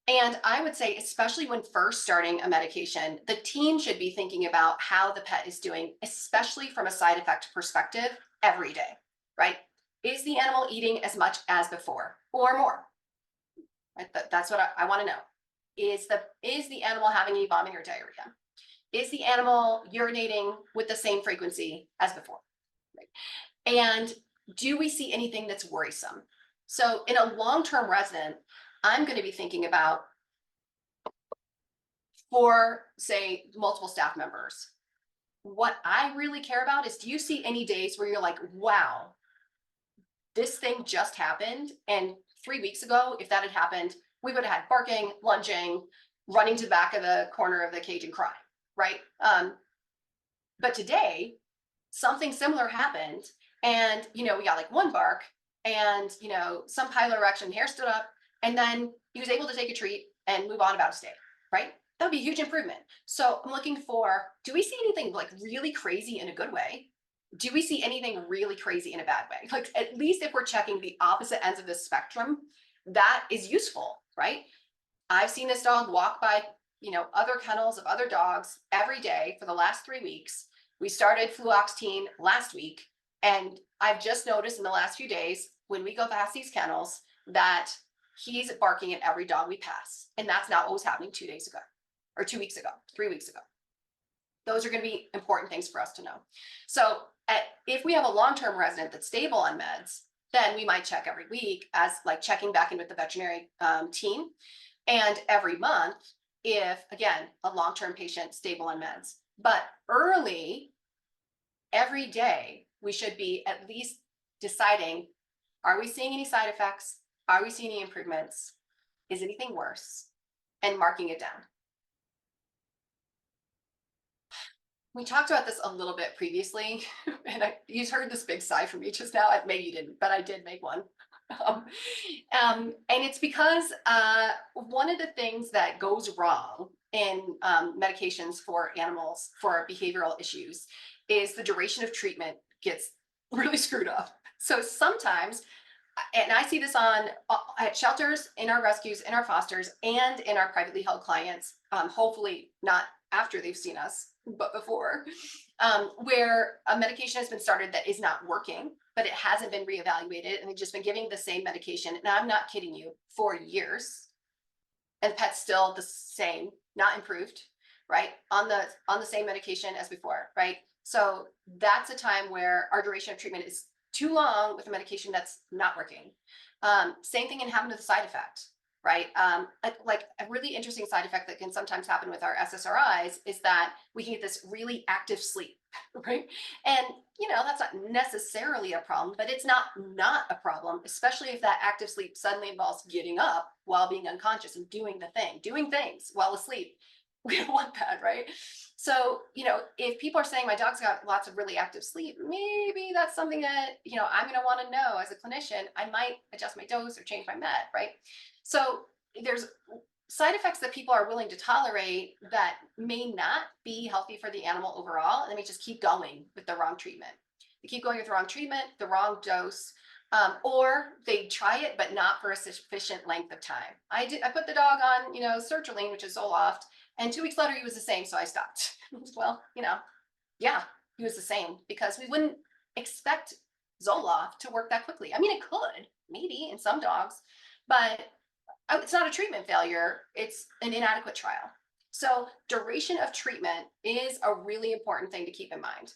And I would say, especially when first starting a medication, the team should be thinking about how the pet is doing, especially from a side effect perspective, every day, right? Is the animal eating as much as before or more? Right? That's what I want to know. Is the animal having any vomiting or diarrhea? Is the animal urinating with the same frequency as before? Right? And do we see anything that's worrisome? So in a long-term resident, I'm going to be thinking about, for say multiple staff members, what I really care about is, do you see any days where you're like, wow, this thing just happened, and 3 weeks ago, if that had happened, we would have had barking, lunging, running to the back of the corner of the cage and crying, right? But today, something similar happened, and we got like one bark, and some piloerection, hair stood up, and then he was able to take a treat and move on about his day, right? That would be a huge improvement. So I'm looking for, do we see anything like really crazy in a good way? Do we see anything really crazy in a bad way? Like, at least if we're checking the opposite ends of the spectrum, that is useful, right? I've seen this dog walk by, other kennels of other dogs every day for the last 3 weeks. We started fluoxetine last week, and I've just noticed in the last few days, when we go past these kennels, that he's barking at every dog we pass. And that's not what was happening 2 days ago, or 2 weeks ago, 3 weeks ago. Those are going to be important things for us to know. So if we have a long-term resident that's stable on meds, then we might check every week, as like checking back in with the veterinary team, and every month if, again, a long-term patient stable on meds. But early, every day we should be at least deciding, are we seeing any side effects? Are we seeing any improvements? Is anything worse? And marking it down. We talked about this a little bit previously, and you heard this big sigh from me just now. Maybe you didn't, but I did make one. And it's because one of the things that goes wrong in medications for animals for behavioral issues is the duration of treatment gets really screwed up. So sometimes, and I see this on at shelters, in our rescues, in our fosters, and in our privately held clients, hopefully not after they've seen us, but before, where a medication has been started that is not working, but it hasn't been reevaluated, and they've just been giving the same medication, and I'm not kidding you, for years, and pet's still the same, not improved, right? On the same medication as before, right? So that's a time where our duration of treatment is too long with a medication that's not working. Same thing can happen with the side effect, right? Like a really interesting side effect that can sometimes happen with our SSRIs is that we can get this really active sleep, right? And that's not necessarily a problem, but it's not a problem, especially if that active sleep suddenly involves getting up while being unconscious and doing things while asleep. We don't want that, right? So, if people are saying my dog's got lots of really active sleep, maybe that's something that, I'm going to want to know as a clinician. I might adjust my dose or change my med, right? So there's side effects that people are willing to tolerate that may not be healthy for the animal overall, and they may just keep going with the wrong treatment. They keep going with the wrong treatment, the wrong dose, or they try it, but not for a sufficient length of time. I put the dog on, sertraline, which is Zoloft, and 2 weeks later he was the same, so I stopped. Well, yeah, he was the same, because we wouldn't expect Zoloft to work that quickly. I mean, it could, maybe in some dogs, but it's not a treatment failure, it's an inadequate trial. So duration of treatment is a really important thing to keep in mind.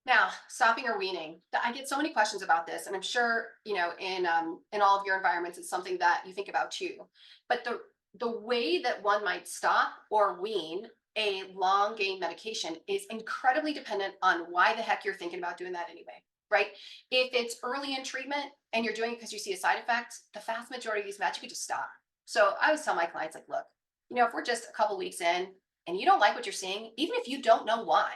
Now, stopping or weaning. I get so many questions about this, and I'm sure, in all of your environments, it's something that you think about too. But the way that one might stop or wean a long game medication is incredibly dependent on why the heck you're thinking about doing that anyway, right? If it's early in treatment and you're doing it because you see a side effect, the vast majority of these meds you could just stop. So I always tell my clients, like, look, if we're just a couple weeks in and you don't like what you're seeing, even if you don't know why,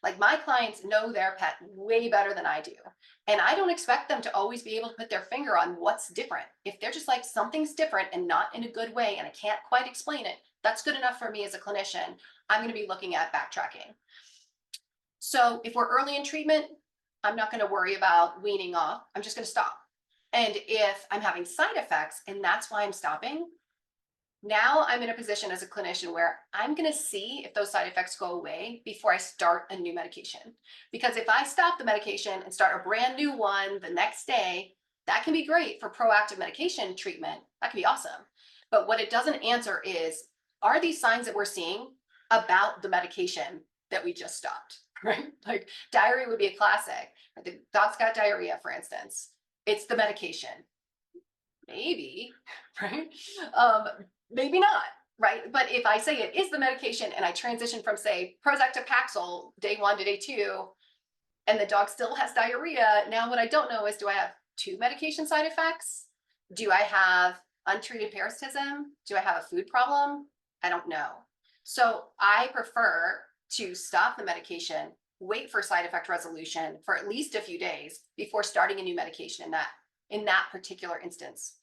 like, my clients know their pet way better than I do. And I don't expect them to always be able to put their finger on what's different. If they're just like, something's different and not in a good way, and I can't quite explain it, that's good enough for me as a clinician. I'm going to be looking at backtracking. So if we're early in treatment, I'm not going to worry about weaning off. I'm just going to stop. And if I'm having side effects and that's why I'm stopping, now I'm in a position as a clinician where I'm going to see if those side effects go away before I start a new medication. Because if I stop the medication and start a brand new one the next day, that can be great for proactive medication treatment. That can be awesome. But what it doesn't answer is, are these signs that we're seeing about the medication that we just stopped, right? Like, diarrhea would be a classic. The dog's got diarrhea, for instance. It's the medication. Maybe, right? Maybe not, right? But if I say it is the medication and I transition from, say, Prozac to Paxil day 1 to day 2, and the dog still has diarrhea, now what I don't know is, do I have 2 medication side effects? Do I have untreated parasitism? Do I have a food problem? I don't know. So I prefer to stop the medication, wait for side effect resolution for at least a few days before starting a new medication in that particular instance.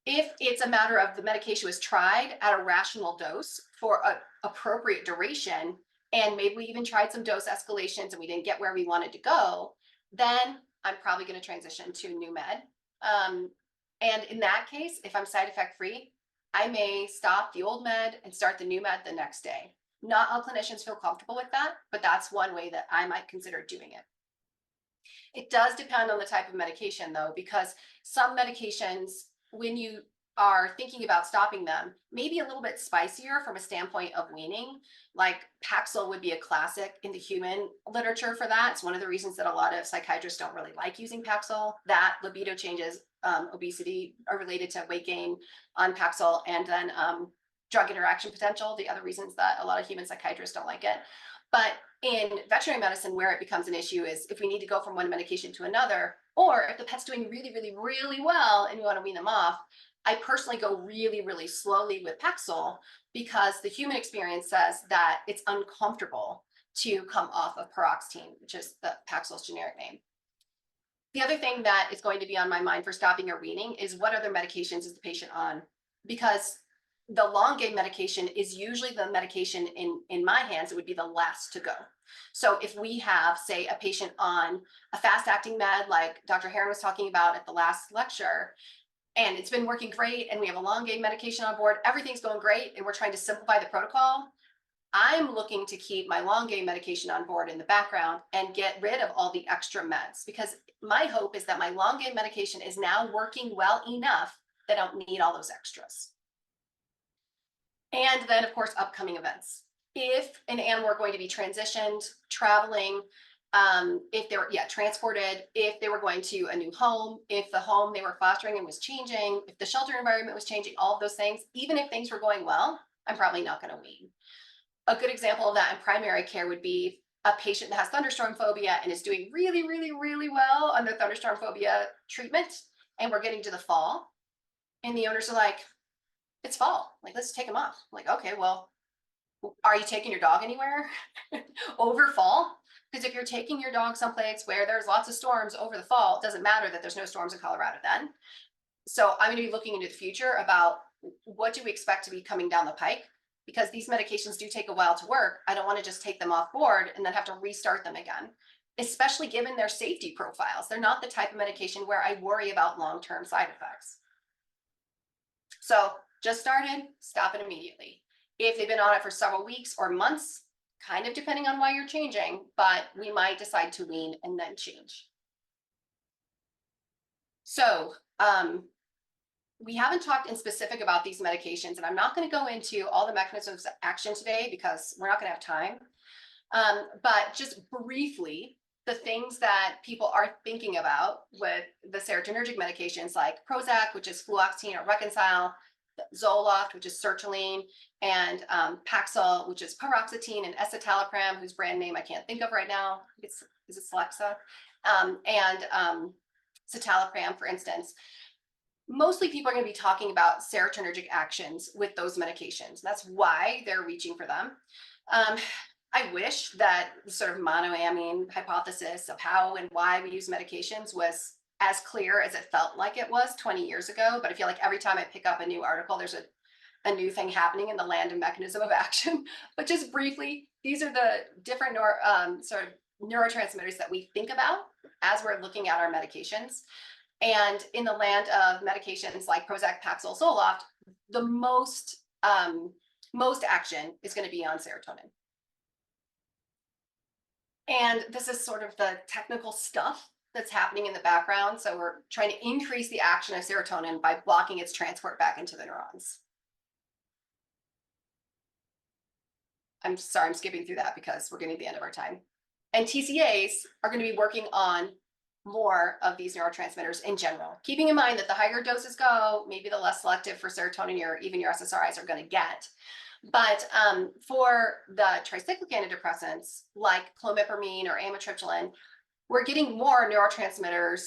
If it's a matter of the medication was tried at a rational dose for an appropriate duration, and maybe we even tried some dose escalations and we didn't get where we wanted to go, then I'm probably going to transition to new med. And in that case, if I'm side effect free, I may stop the old med and start the new med the next day. Not all clinicians feel comfortable with that, but that's one way that I might consider doing it. It does depend on the type of medication, though, because some medications, when you are thinking about stopping them, maybe a little bit spicier from a standpoint of weaning. Like Paxil would be a classic in the human literature for that. It's one of the reasons that a lot of psychiatrists don't really like using Paxil. That libido changes, obesity are related to weight gain on Paxil, and then drug interaction potential, the other reasons that a lot of human psychiatrists don't like it. But in veterinary medicine, where it becomes an issue is if we need to go from one medication to another, or if the pet's doing really, really, really well and you want to wean them off. I personally go really, really slowly with Paxil because the human experience says that it's uncomfortable to come off of paroxetine, which is the Paxil's generic name. The other thing that is going to be on my mind for stopping or weaning is what other medications is the patient on? Because the long game medication is usually the medication in my hands, it would be the last to go. So if we have, say, a patient on a fast acting med, like Dr. Heron was talking about at the last lecture, and it's been working great, and we have a long game medication on board, everything's going great, and we're trying to simplify the protocol, I'm looking to keep my long game medication on board in the background and get rid of all the extra meds, because my hope is that my long game medication is now working well enough that I don't need all those extras. And then, of course, upcoming events. If an animal were going to be transitioned, traveling, if they were transported, if they were going to a new home, if the home they were fostering and was changing, if the shelter environment was changing, all of those things, even if things were going well, I'm probably not going to wean. A good example of that in primary care would be a patient that has thunderstorm phobia and is doing really, really, really well on their thunderstorm phobia treatment, and we're getting to the fall, and the owners are like, it's fall, like, let's take them off. I'm like, okay, well, are you taking your dog anywhere over fall? Because if you're taking your dog someplace where there's lots of storms over the fall, it doesn't matter that there's no storms in Colorado then. So I'm going to be looking into the future about what do we expect to be coming down the pike, because these medications do take a while to work. I don't want to just take them off board and then have to restart them again, especially given their safety profiles. They're not the type of medication where I worry about long-term side effects. So just started, stop it immediately. If they've been on it for several weeks or months, kind of depending on why you're changing, but we might decide to wean and then change. So we haven't talked in specific about these medications, and I'm not going to go into all the mechanisms of action today because we're not going to have time. But just briefly, the things that people are thinking about with the serotonergic medications like Prozac, which is fluoxetine or Reconcile, Zoloft, which is sertraline, and Paxil, which is paroxetine, and escitalopram, whose brand name I can't think of right now. Is it Celexa? And citalopram, for instance. Mostly people are going to be talking about serotonergic actions with those medications. That's why they're reaching for them. I wish that the sort of monoamine hypothesis of how and why we use medications was as clear as it felt like it was 20 years ago. But I feel like every time I pick up a new article, there's a new thing happening in the land of mechanism of action. But just briefly, these are the different sort of neurotransmitters that we think about as we're looking at our medications. And in the land of medications like Prozac, Paxil, Zoloft, the most action is going to be on serotonin. And this is sort of the technical stuff that's happening in the background. So we're trying to increase the action of serotonin by blocking its transport back into the neurons. I'm sorry, I'm skipping through that because we're getting to the end of our time. And TCAs are going to be working on more of these neurotransmitters in general, keeping in mind that the higher doses go, maybe the less selective for serotonin or even your SSRIs are going to get. But for the tricyclic antidepressants like clomipramine or amitriptyline, we're getting more neurotransmitters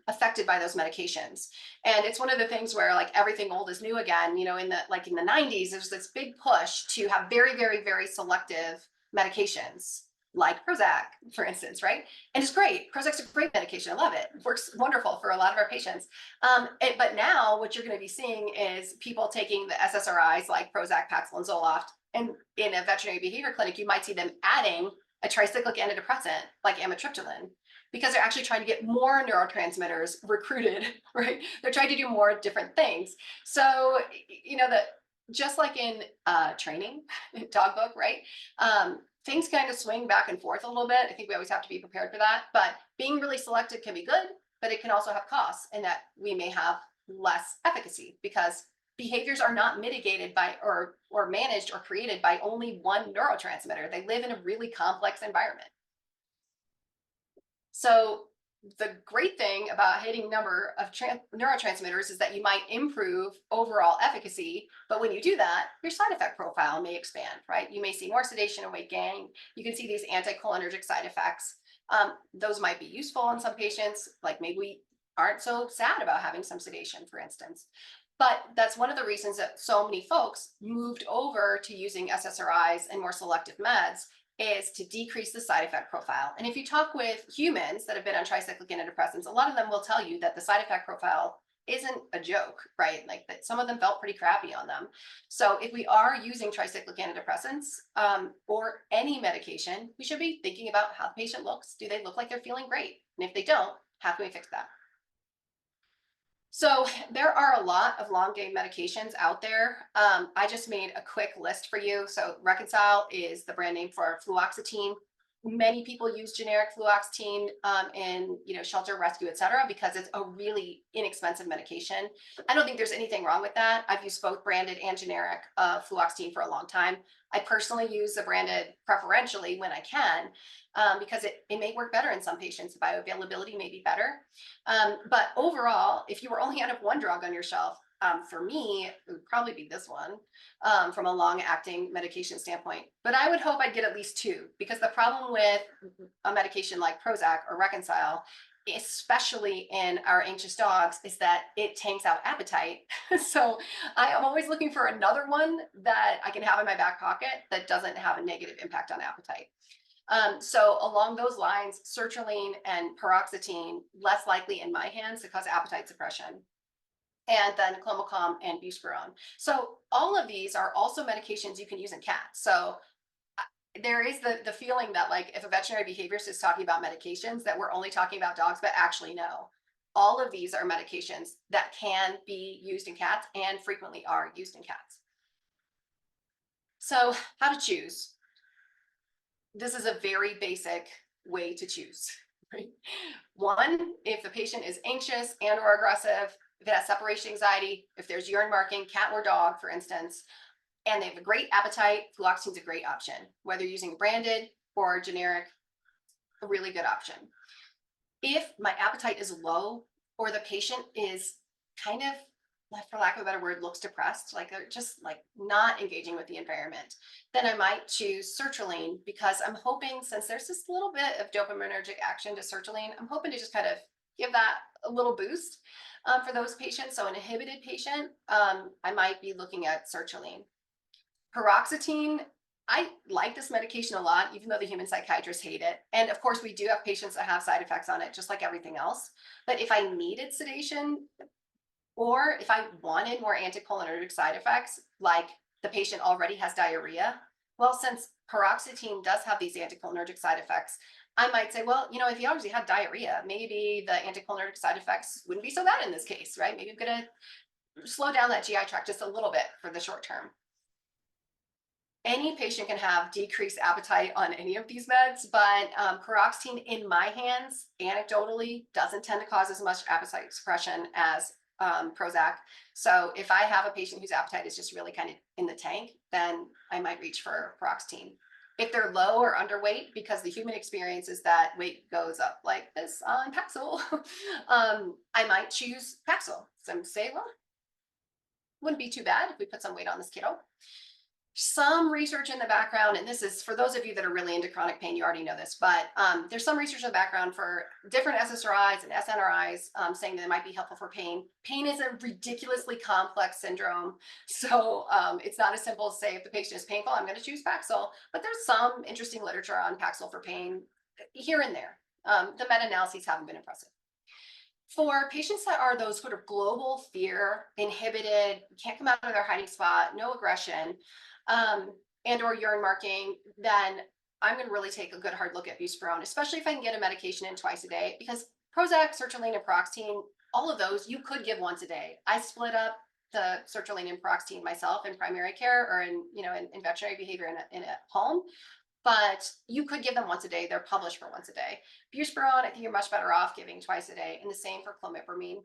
affected by those medications. And it's one of the things where like everything old is new again, you know, in the 90s, there's this big push to have very, very, very selective medications like Prozac, for instance, right? And it's great. Prozac's a great medication. I love it. It works wonderful for a lot of our patients. But now what you're going to be seeing is people taking the SSRIs like Prozac, Paxil, and Zoloft. And in a veterinary behavior clinic, you might see them adding a tricyclic antidepressant like amitriptyline because they're actually trying to get more neurotransmitters recruited, right? They're trying to do more different things. So, you know, that just like in training, dog book, right? Things kind of swing back and forth a little bit. I think we always have to be prepared for that. But being really selective can be good, but it can also have costs in that we may have less efficacy because behaviors are not mitigated by or managed or created by only one neurotransmitter. They live in a really complex environment. So the great thing about hitting number of neurotransmitters is that you might improve overall efficacy, but when you do that, your side effect profile may expand, right? You may see more sedation and weight gain. You can see these anticholinergic side effects. Those might be useful in some patients, like maybe we aren't so sad about having some sedation, for instance. But that's one of the reasons that so many folks moved over to using SSRIs and more selective meds, is to decrease the side effect profile. And if you talk with humans that have been on tricyclic antidepressants, a lot of them will tell you that the side effect profile isn't a joke, right? Like that some of them felt pretty crappy on them. So if we are using tricyclic antidepressants or any medication, we should be thinking about how the patient looks. Do they look like they're feeling great? And if they don't, how can we fix that? So there are a lot of long game medications out there. I just made a quick list for you. So Reconcile is the brand name for fluoxetine. Many people use generic fluoxetine in shelter rescue, et cetera, because it's a really inexpensive medication. I don't think there's anything wrong with that. I've used both branded and generic fluoxetine for a long time. I personally use the branded preferentially when I can, because it may work better in some patients. Bioavailability may be better. But overall, if you were only out of one drug on your shelf, for me, it would probably be this one from a long acting medication standpoint. But I would hope I'd get at least two, because the problem with a medication like Prozac or Reconcile, especially in our anxious dogs, is that it tanks out appetite. So I am always looking for another one that I can have in my back pocket that doesn't have a negative impact on appetite. So along those lines, sertraline and paroxetine, less likely in my hands to cause appetite suppression. And then clomicalm and buspirone. So all of these are also medications you can use in cats. So there is the feeling that, like, if a veterinary behaviorist is talking about medications, that we're only talking about dogs, but actually no. All of these are medications that can be used in cats and frequently are used in cats. So how to choose? This is a very basic way to choose, right? One, if the patient is anxious and or aggressive, if it has separation anxiety, if there's urine marking, cat or dog, for instance, and they have a great appetite, fluoxetine's a great option. Whether you're using branded or generic, a really good option. If my appetite is low or the patient is kind of, for lack of a better word, looks depressed, like they're just like not engaging with the environment, then I might choose sertraline, because I'm hoping, since there's this little bit of dopaminergic action to sertraline, I'm hoping to just kind of give that a little boost for those patients. So an inhibited patient, I might be looking at sertraline. Paroxetine, I like this medication a lot, even though the human psychiatrists hate it. And of course, we do have patients that have side effects on it, just like everything else. But if I needed sedation, or if I wanted more anticholinergic side effects, like the patient already has diarrhea, well, since paroxetine does have these anticholinergic side effects, I might say, well, if you already had diarrhea, maybe the anticholinergic side effects wouldn't be so bad in this case, right? Maybe I'm going to slow down that GI tract just a little bit for the short term. Any patient can have decreased appetite on any of these meds, but paroxetine in my hands, anecdotally, doesn't tend to cause as much appetite suppression as Prozac. So if I have a patient whose appetite is just really kind of in the tank, then I might reach for paroxetine. If they're low or underweight, because the human experience is that weight goes up like this on Paxil, I might choose Paxil. Some say, well, wouldn't be too bad if we put some weight on this kiddo. Some research in the background, and this is for those of you that are really into chronic pain, you already know this, but there's some research in the background for different SSRIs and SNRIs saying that it might be helpful for pain. Pain is a ridiculously complex syndrome. So it's not as simple as say, if the patient is painful, I'm going to choose Paxil, but there's some interesting literature on Paxil for pain here and there. The meta-analyses haven't been impressive. For patients that are those sort of global fear, inhibited, can't come out of their hiding spot, no aggression, and or urine marking, then I'm going to really take a good hard look at buspirone, especially if I can get a medication in twice a day, because Prozac, sertraline, and paroxetine, all of those you could give once a day. I split up the sertraline and paroxetine myself in primary care or in veterinary behavior in a home, but you could give them once a day. They're published for once a day. Buspirone, I think you're much better off giving twice a day, and the same for clomipramine.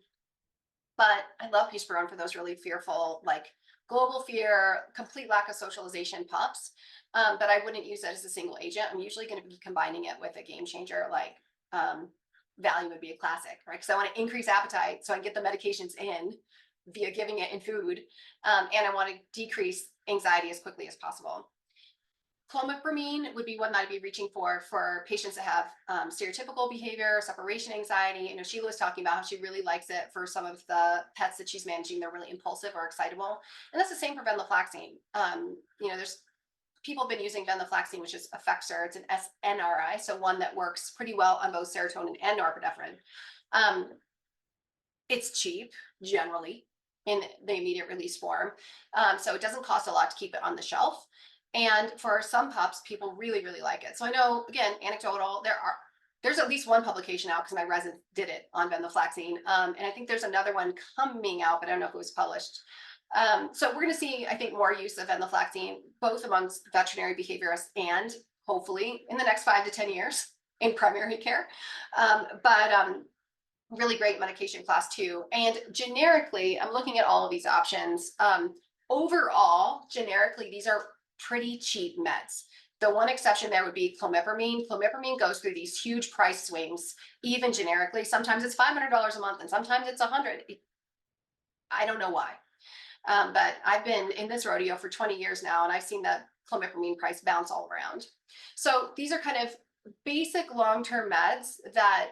But I love buspirone for those really fearful, like global fear, complete lack of socialization pups. But I wouldn't use that as a single agent. I'm usually going to be combining it with a game changer like value would be a classic, right? Because I want to increase appetite so I can get the medications in via giving it in food, and I want to decrease anxiety as quickly as possible. Clomipramine would be one that I'd be reaching for patients that have stereotypical behavior, separation anxiety. Sheila was talking about how she really likes it for some of the pets that she's managing. They're really impulsive or excitable. And that's the same for venlafaxine. There's people have been using venlafaxine, which is Effexor. It's an SNRI, so one that works pretty well on both serotonin and norepinephrine. It's cheap, generally, in the immediate release form. So it doesn't cost a lot to keep it on the shelf. And for some pups, people really, really like it. So I know, again, anecdotal, there's at least one publication out because my resident did it on venlafaxine. And I think there's another one coming out, but I don't know if it was published. So we're going to see, I think, more use of venlafaxine, both amongst veterinary behaviorists and hopefully in the next 5 to 10 years in primary care. Really great medication class too. And generically, I'm looking at all of these options. Overall, generically, these are pretty cheap meds. The one exception there would be clomipramine. Clomipramine goes through these huge price swings, even generically. Sometimes it's $500 a month and sometimes it's $100. I don't know why. But I've been in this rodeo for 20 years now, and I've seen the clomipramine price bounce all around. So these are kind of basic long-term meds that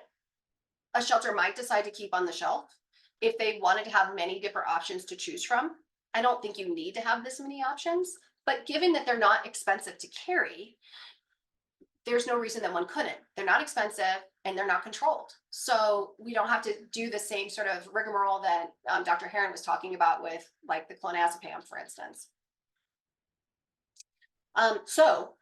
a shelter might decide to keep on the shelf if they wanted to have many different options to choose from. I don't think you need to have this many options, but given that they're not expensive to carry, there's no reason that one couldn't. They're not expensive and they're not controlled. So we don't have to do the same sort of rigmarole that Dr. Heron was talking about with like the clonazepam, for instance. So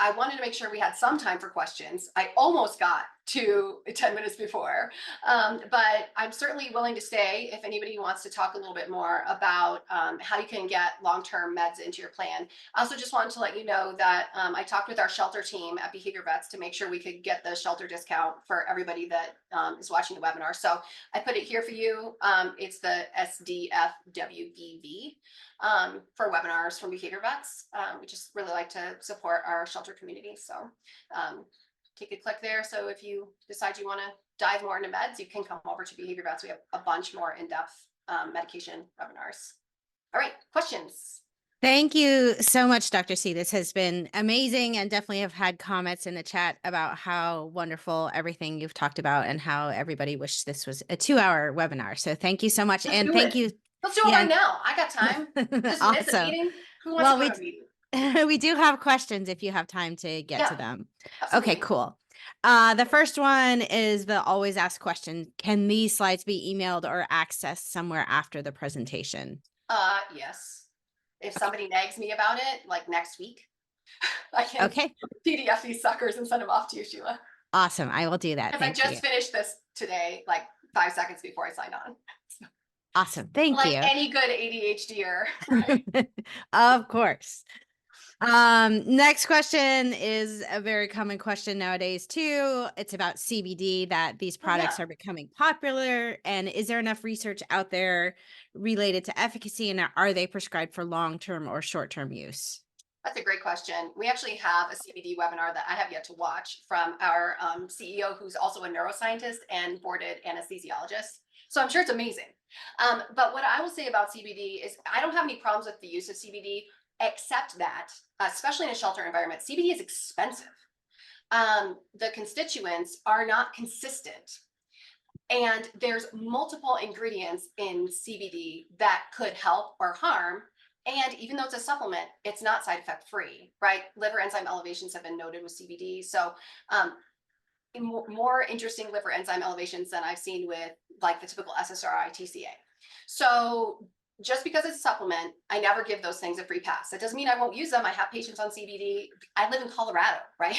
I wanted to make sure we had some time for questions. I almost got to 10 minutes before, but I'm certainly willing to stay if anybody wants to talk a little bit more about how you can get long-term meds into your plan. I also just wanted to let you know that I talked with our shelter team at Behavior Vets to make sure we could get the shelter discount for everybody that is watching the webinar. So I put it here for you. It's the SDFWBV. For webinars from Behavior Vets. We just really like to support our shelter community. So take a click there. So if you decide you want to dive more into meds, you can come over to Behavior Vets. We have a bunch more in-depth medication webinars. All right, questions? Thank you so much, Dr. C. This has been amazing, and definitely have had comments in the chat about how wonderful everything you've talked about and how everybody wished this was a 2-hour webinar. So thank you so much. And thank you. Let's do it right now. I got time. Just miss a Awesome. meeting. Who wants to go to a meeting? We do have questions if you have time to get to them. Absolutely. Okay, cool. The first one is the always asked question. Can these slides be emailed or accessed somewhere after the presentation? Yes. If somebody nags me about it, like next week, I can PDF these suckers and send them off to you, Sheila. Awesome. I will do that. Because I just finished this today, like 5 seconds before I signed on. Awesome. Thank you. Like any good ADHDer. Right? Of course. Next question is a very common question nowadays too. It's about CBD, that these products are becoming popular. And is there enough research out there related to efficacy, and are they prescribed for long-term or short-term use? That's a great question. We actually have a CBD webinar that I have yet to watch from our CEO, who's also a neuroscientist and boarded anesthesiologist. So I'm sure it's amazing. But what I will say about CBD is I don't have any problems with the use of CBD, except that, especially in a shelter environment, CBD is expensive. The constituents are not consistent. And there's multiple ingredients in CBD that could help or harm. And even though it's a supplement, it's not side effect free, right? Liver enzyme elevations have been noted with CBD. So more interesting liver enzyme elevations than I've seen with like the typical SSRI TCA. So just because it's a supplement, I never give those things a free pass. That doesn't mean I won't use them. I have patients on CBD. I live in Colorado, right?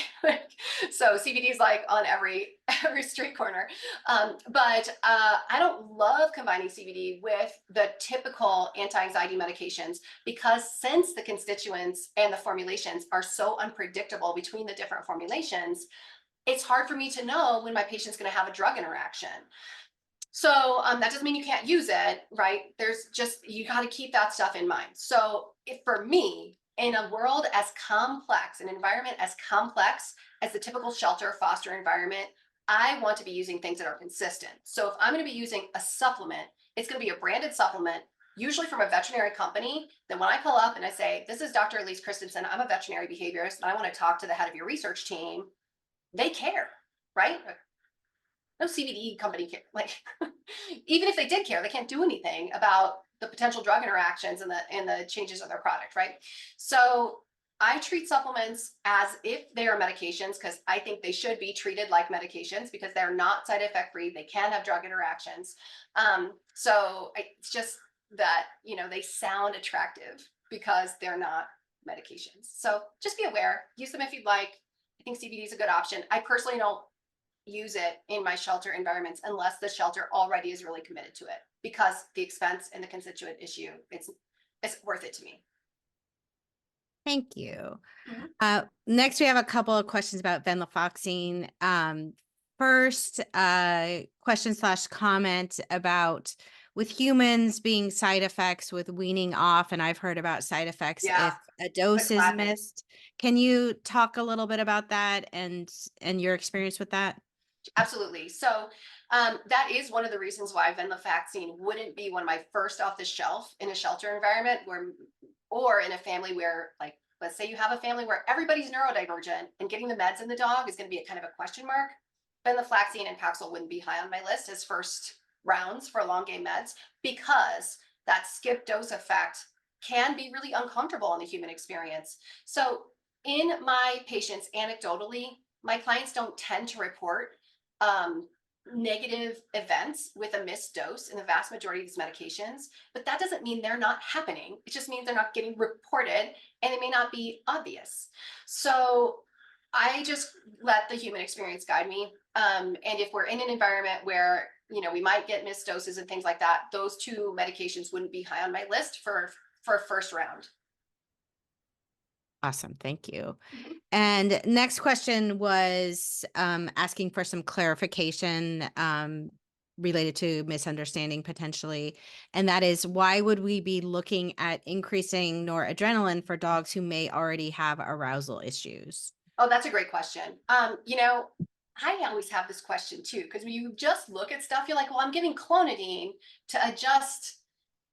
So CBD is like on every street corner. But I don't love combining CBD with the typical anti-anxiety medications, because since the constituents and the formulations are so unpredictable between the different formulations, it's hard for me to know when my patient's going to have a drug interaction. So that doesn't mean you can't use it, right? There's just, you got to keep that stuff in mind. So if for me, in a world as complex, an environment as complex as the typical shelter foster environment, I want to be using things that are consistent. So if I'm going to be using a supplement, it's going to be a branded supplement, usually from a veterinary company. Then when I call up and I say, this is Dr. Elise Christensen, I'm a veterinary behaviorist, and I want to talk to the head of your research team, they care, right? No CBD company care. Like, even if they did care, they can't do anything about the potential drug interactions and the changes of their product, right? So I treat supplements as if they are medications, because I think they should be treated like medications because they're not side effect free. They can have drug interactions. It's just that, they sound attractive because they're not medications. So just be aware, use them if you'd like. I think CBD is a good option. I personally don't use it in my shelter environments unless the shelter already is really committed to it, because the expense and the constituent issue, it's worth it to me. Thank you. Mhm. Next, we have a couple of questions about venlafaxine. First, question/comment about with humans being side effects with weaning off, and I've heard about side effects Yeah, if a the dose is classic. missed. Can you talk a little bit about that and your experience with that? Absolutely. So that is one of the reasons why venlafaxine wouldn't be one of my first off the shelf in a shelter environment or in a family where, like, let's say you have a family where everybody's neurodivergent and getting the meds in the dog is going to be a kind of a question mark. Venlafaxine and Paxil wouldn't be high on my list as first rounds for long game meds, because that skip dose effect can be really uncomfortable in the human experience. So in my patients, anecdotally, my clients don't tend to report um, negative events with a missed dose in the vast majority of these medications, but that doesn't mean they're not happening. It just means they're not getting reported and it may not be obvious. So I just let the human experience guide me. And if we're in an environment where, we might get missed doses and things like that, those two medications wouldn't be high on my list for first round. Awesome. Thank you. Mhm. And next question was asking for some clarification related to misunderstanding potentially. And that is, why would we be looking at increasing noradrenaline for dogs who may already have arousal issues? Oh, that's a great question. I always have this question too, because when you just look at stuff, you're like, well, I'm giving clonidine to adjust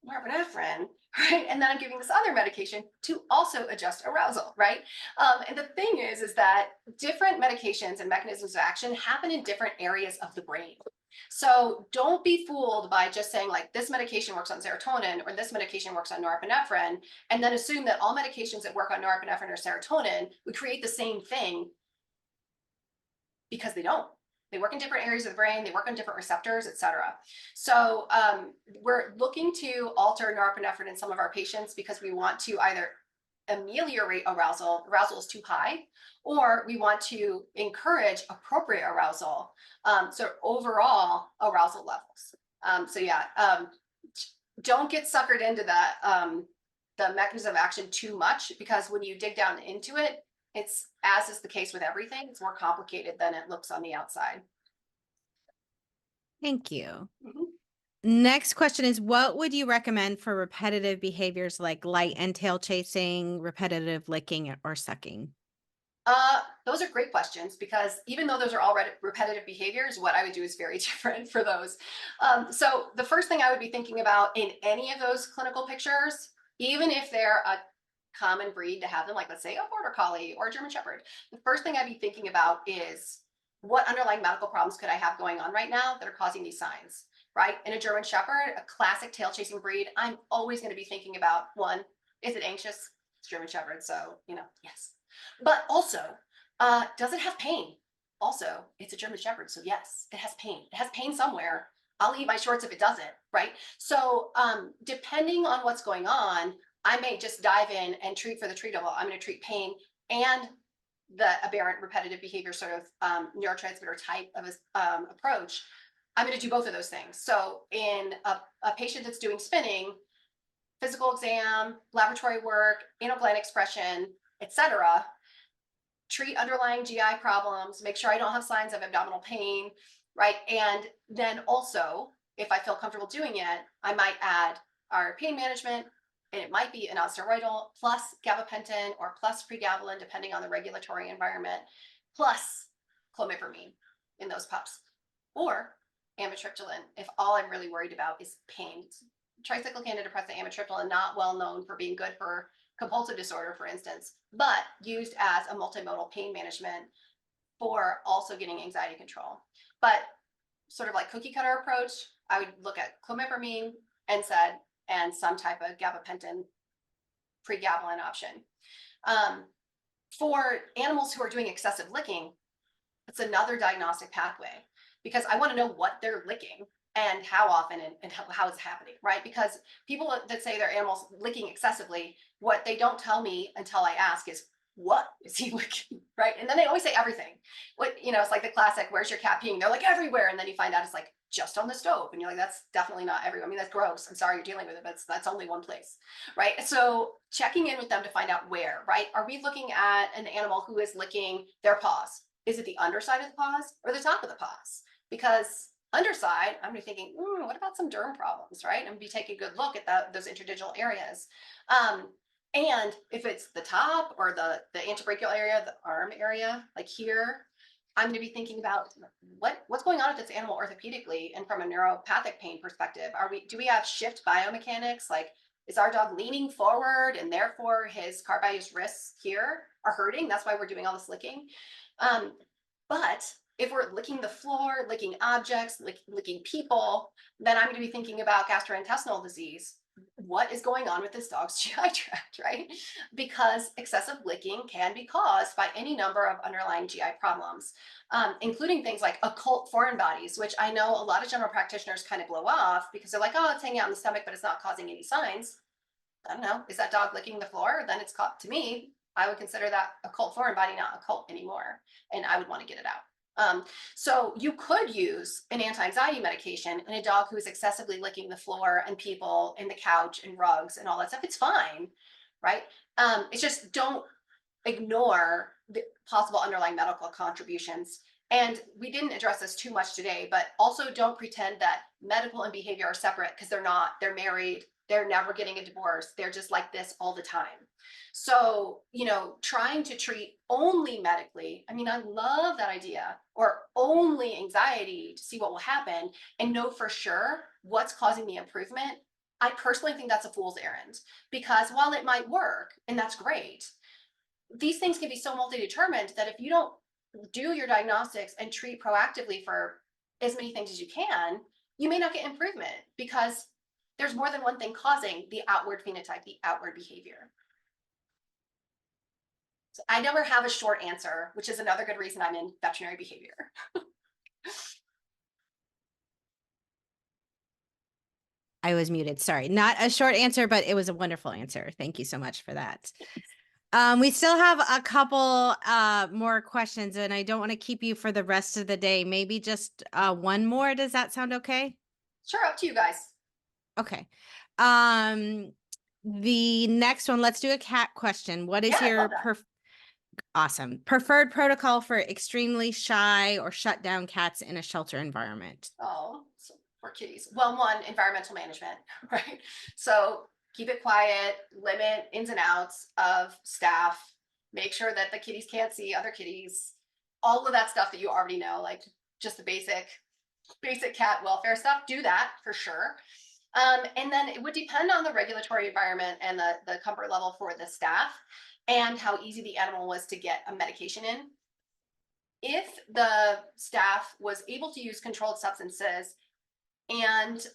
norepinephrine, right? And then I'm giving this other medication to also adjust arousal, right? And the thing is that different medications and mechanisms of action happen in different areas of the brain. So don't be fooled by just saying, like, this medication works on serotonin or this medication works on norepinephrine, and then assume that all medications that work on norepinephrine or serotonin would create the same thing, because they don't. They work in different areas of the brain, they work on different receptors, et cetera. So we're looking to alter norepinephrine in some of our patients because we want to either ameliorate arousal is too high, or we want to encourage appropriate arousal, so overall arousal levels. Don't get suckered into that, the mechanism of action too much, because when you dig down into it, it's, as is the case with everything, it's more complicated than it looks on the outside. Thank you. Mhm. Next question is, what would you recommend for repetitive behaviors like light and tail chasing, repetitive licking, or sucking? Those are great questions, because even though those are all repetitive behaviors, what I would do is very different for those. So the first thing I would be thinking about in any of those clinical pictures, even if they're a common breed to have them, like let's say a border collie or a German shepherd, the first thing I'd be thinking about is, what underlying medical problems could I have going on right now that are causing these signs, right? In a German shepherd, a classic tail chasing breed, I'm always going to be thinking about, one, is it anxious? It's German shepherd, so yes. But also, does it have pain? Also, it's a German shepherd, so yes, it has pain. It has pain somewhere. I'll eat my shorts if it doesn't, right? So depending on what's going on, I may just dive in and treat for the treatable. I'm going to treat pain and the aberrant repetitive behavior sort of neurotransmitter type of approach. I'm going to do both of those things. So in a patient that's doing spinning, physical exam, laboratory work, anal gland expression, etc., treat underlying GI problems, make sure I don't have signs of abdominal pain, right? And then also, if I feel comfortable doing it, I might add our pain management, and it might be a nonsteroidal plus gabapentin or plus pregabalin, depending on the regulatory environment, plus clomipramine. in those pups. Or amitriptyline, if all I'm really worried about is pain. Tricyclic antidepressant amitriptyline, not well known for being good for compulsive disorder, for instance, but used as a multimodal pain management for also getting anxiety control. But sort of like cookie cutter approach, I would look at clomipramine, NSAID, and some type of gabapentin pregabalin option. For animals who are doing excessive licking, it's another diagnostic pathway because I want to know what they're licking and how often and how it's happening, right? Because people that say their animals licking excessively, what they don't tell me until I ask is, what is he licking, right? And then they always say everything. What, it's like the classic, where's your cat peeing? They're like, everywhere. And then you find out it's like just on the stove. And you're like, that's definitely not everywhere. I mean, that's gross. I'm sorry you're dealing with it, but that's only one place, right? So checking in with them to find out where, right? Are we looking at an animal who is licking their paws? Is it the underside of the paws or the top of the paws? Because underside, I'm gonna be thinking, what about some derm problems, right? I'm gonna be taking a good look at those interdigital areas. And if it's the top or the antebrachial area, the arm area, like here, I'm gonna be thinking about what's going on with this animal orthopedically and from a neuropathic pain perspective. Do we have shift biomechanics? Like, is our dog leaning forward and therefore his cardiac wrists here are hurting? That's why we're doing all this licking. But if we're licking the floor, licking objects, licking people, then I'm going to be thinking about gastrointestinal disease. What is going on with this dog's GI tract, right? Because excessive licking can be caused by any number of underlying GI problems, including things like occult foreign bodies, which I know a lot of general practitioners kind of blow off because they're like, oh, it's hanging out in the stomach, but it's not causing any signs. I don't know. Is that dog licking the floor? Then it's caught, to me, I would consider that occult foreign body not occult anymore, and I would want to get it out. So you could use an anti-anxiety medication in a dog who is excessively licking the floor and people and the couch and rugs and all that stuff. It's fine, right? It's just don't ignore the possible underlying medical contributions. And we didn't address this too much today, but also don't pretend that medical and behavior are separate because they're not. They're married. They're never getting a divorce. They're just like this all the time. So, trying to treat only medically, I mean, I love that idea, or only anxiety to see what will happen and know for sure what's causing the improvement. I personally think that's a fool's errand because while it might work, and that's great, these things can be so multi-determined that if you don't do your diagnostics and treat proactively for as many things as you can, you may not get improvement because there's more than one thing causing the outward phenotype, the outward behavior. So I never have a short answer, which is another good reason I'm in veterinary behavior. I was muted. Sorry. Not a short answer, but it was a wonderful answer. Thank you so much for that. We still have a couple more questions, and I don't want to keep you for the rest of the day. Maybe just one more. Does that sound okay? Sure, up to you guys. Okay. The next one, let's do a cat question. What is your awesome preferred protocol for extremely shy or shut down cats in a shelter environment? Oh, so for kitties. Well, one, environmental management, right? So keep it quiet, limit ins and outs of staff, make sure that the kitties can't see other kitties, all of that stuff that you already know, like just the basic cat welfare stuff. Do that for sure. And then it would depend on the regulatory environment and the comfort level for the staff and how easy the animal was to get a medication in. If the staff was able to use controlled substances and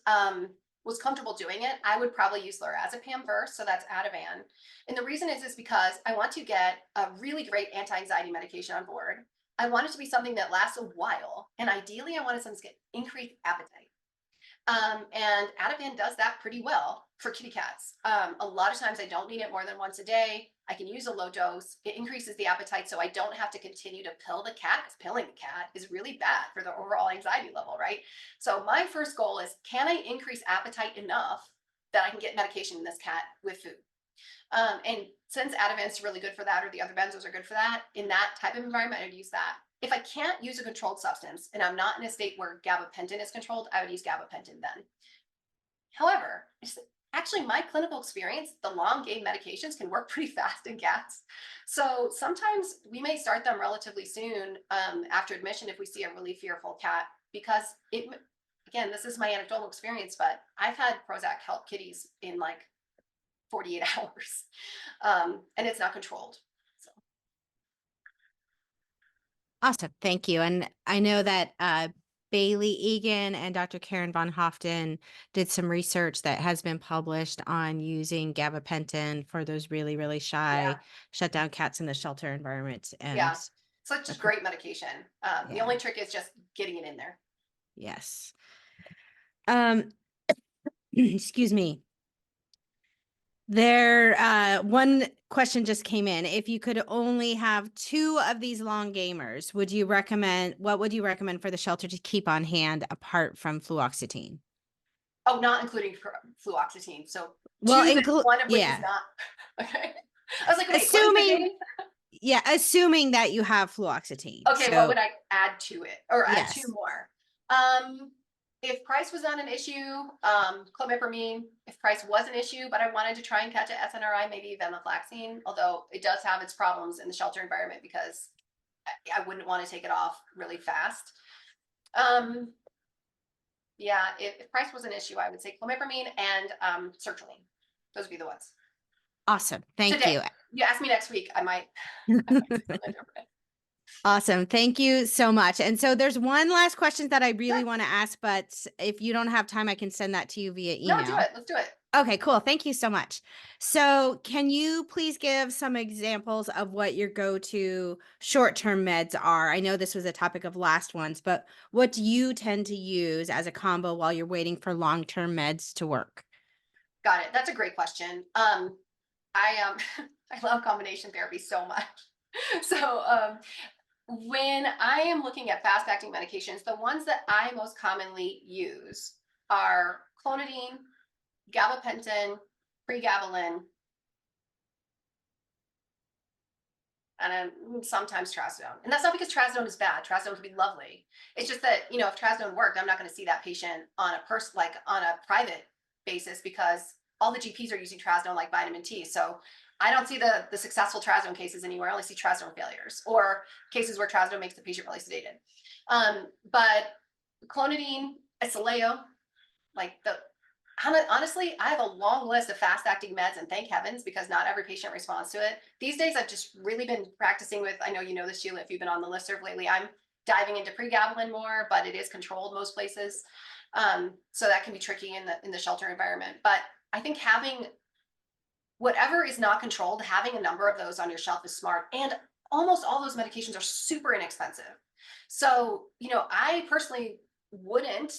was comfortable doing it, I would probably use lorazepam first. So that's Ativan. And the reason is because I want to get a really great anti-anxiety medication on board. I want it to be something that lasts a while. And ideally, I wanted something to get increased appetite. And Ativan does that pretty well for kitty cats. A lot of times I don't need it more than once a day. I can use a low dose. It increases the appetite so I don't have to continue to pill the cat because pilling the cat is really bad for the overall anxiety level, right? So my first goal is, can I increase appetite enough that I can get medication in this cat with food? And since Ativan is really good for that, or the other benzos are good for that, in that type of environment, I'd use that. If I can't use a controlled substance and I'm not in a state where gabapentin is controlled, I would use gabapentin then. However, Actually, my clinical experience, the long game medications can work pretty fast in cats. So sometimes we may start them relatively soon after admission if we see a really fearful cat, because it, again, this is my anecdotal experience, but I've had Prozac help kitties in like 48 hours, and it's not controlled. So. Awesome. Thank you. And I know that Bailey Egan and Dr. Karen von Hoften did some research that has been published on using gabapentin for those really, really Yeah, shy, shut down cats in the shelter environment. yeah. And Such a acro- great medication. The yeah, only trick is just getting it in there. yes. Um, excuse me. One question just came in. If you could only have two of these long gamers, what would you recommend for the shelter to keep on hand apart from fluoxetine? Oh, not including fluoxetine. So Well, two, that one of which is yeah. not. Okay. I was like, wait, what is the Assuming, game? assuming that you have fluoxetine. Okay, what So would I add to it? Or add two yes. more? If price was not an issue, clomipramine. If price was an issue, but I wanted to try and catch a SNRI, maybe venlafaxine, although it does have its problems in the shelter environment because I wouldn't want to take it off really fast. Yeah, if price was an issue, I would say clomipramine and sertraline. Those would be the ones. Awesome. Thank Today, you. you ask me next week, I might say something different. Awesome. Thank you so much. And so there's one last question that I really Sure. want to ask, but if you don't have time, I can send that to you via No, do email. it. Let's do it. Okay, cool. Thank you so much. So, can you please give some examples of what your go-to short-term meds are? I know this was a topic of last ones, but what do you tend to use as a combo while you're waiting for long-term meds to work? Got it. That's a great question. I I love combination therapy so much. So when I am looking at fast acting medications, the ones that I most commonly use are clonidine, gabapentin, pregabalin, and sometimes trazodone. And that's not because trazodone is bad. Trazodone can be lovely. It's just that, if trazodone worked, I'm not going to see that patient on a private basis because all the GPs are using trazodone like vitamin T. So I don't see the successful trazodone cases anywhere. I only see trazodone failures or cases where trazodone makes the patient really sedated. But clonidine, Isoleo, like honestly, I have a long list of fast acting meds, and thank heavens, because not every patient responds to it. These days, I've just really been practicing with, I know you know this, Sheila, if you've been on the listserv lately, I'm diving into pregabalin more, but it is controlled most places. So that can be tricky in the shelter environment. But I think having whatever is not controlled, having a number of those on your shelf is smart. And almost all those medications are super inexpensive. So, I personally wouldn't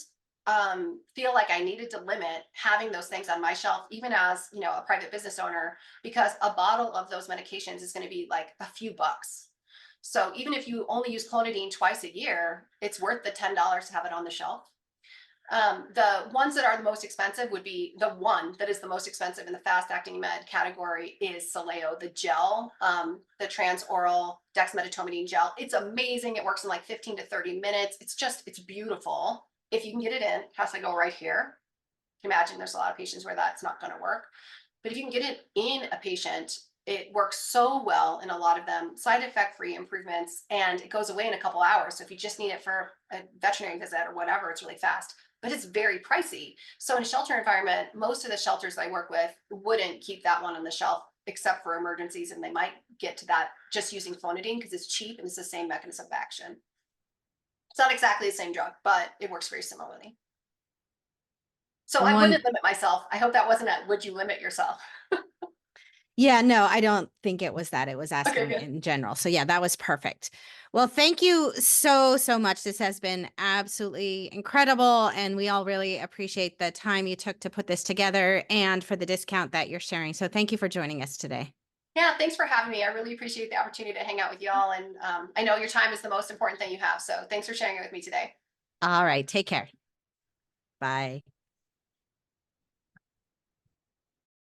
feel like I needed to limit having those things on my shelf, even as, a private business owner, because a bottle of those medications is going to be like a few bucks. So even if you only use clonidine twice a year, it's worth the $10 to have it on the shelf. The ones that are the most expensive would be the one that is the most expensive in the fast acting med category is Soleo, the gel, the transoral dexmedetomidine gel. It's amazing. It works in like 15 to 30 minutes. It's beautiful. If you can get it in, it has to go right here. Imagine there's a lot of patients where that's not going to work. But if you can get it in a patient, it works so well in a lot of them, side effect free improvements, and it goes away in a couple hours. So if you just need it for a veterinary visit or whatever, it's really fast, but it's very pricey. So in a shelter environment, most of the shelters I work with wouldn't keep that one on the shelf except for emergencies, and they might get to that just using clonidine because it's cheap and it's the same mechanism of action. It's not exactly the same drug, but it works very similarly. So I One, wouldn't limit myself. I hope that wasn't a would you limit yourself? yeah, no, I don't think it was that. It was Okay, asking good. in general. So yeah, that was perfect. Well, thank you so, so much. This has been absolutely incredible. And we all really appreciate the time you took to put this together and for the discount that you're sharing. So thank you for joining us today. Yeah, thanks for having me. I really appreciate the opportunity to hang out with y'all. And I know your time is the most important thing you have. So thanks for sharing it with me today. All right. Take care. Bye.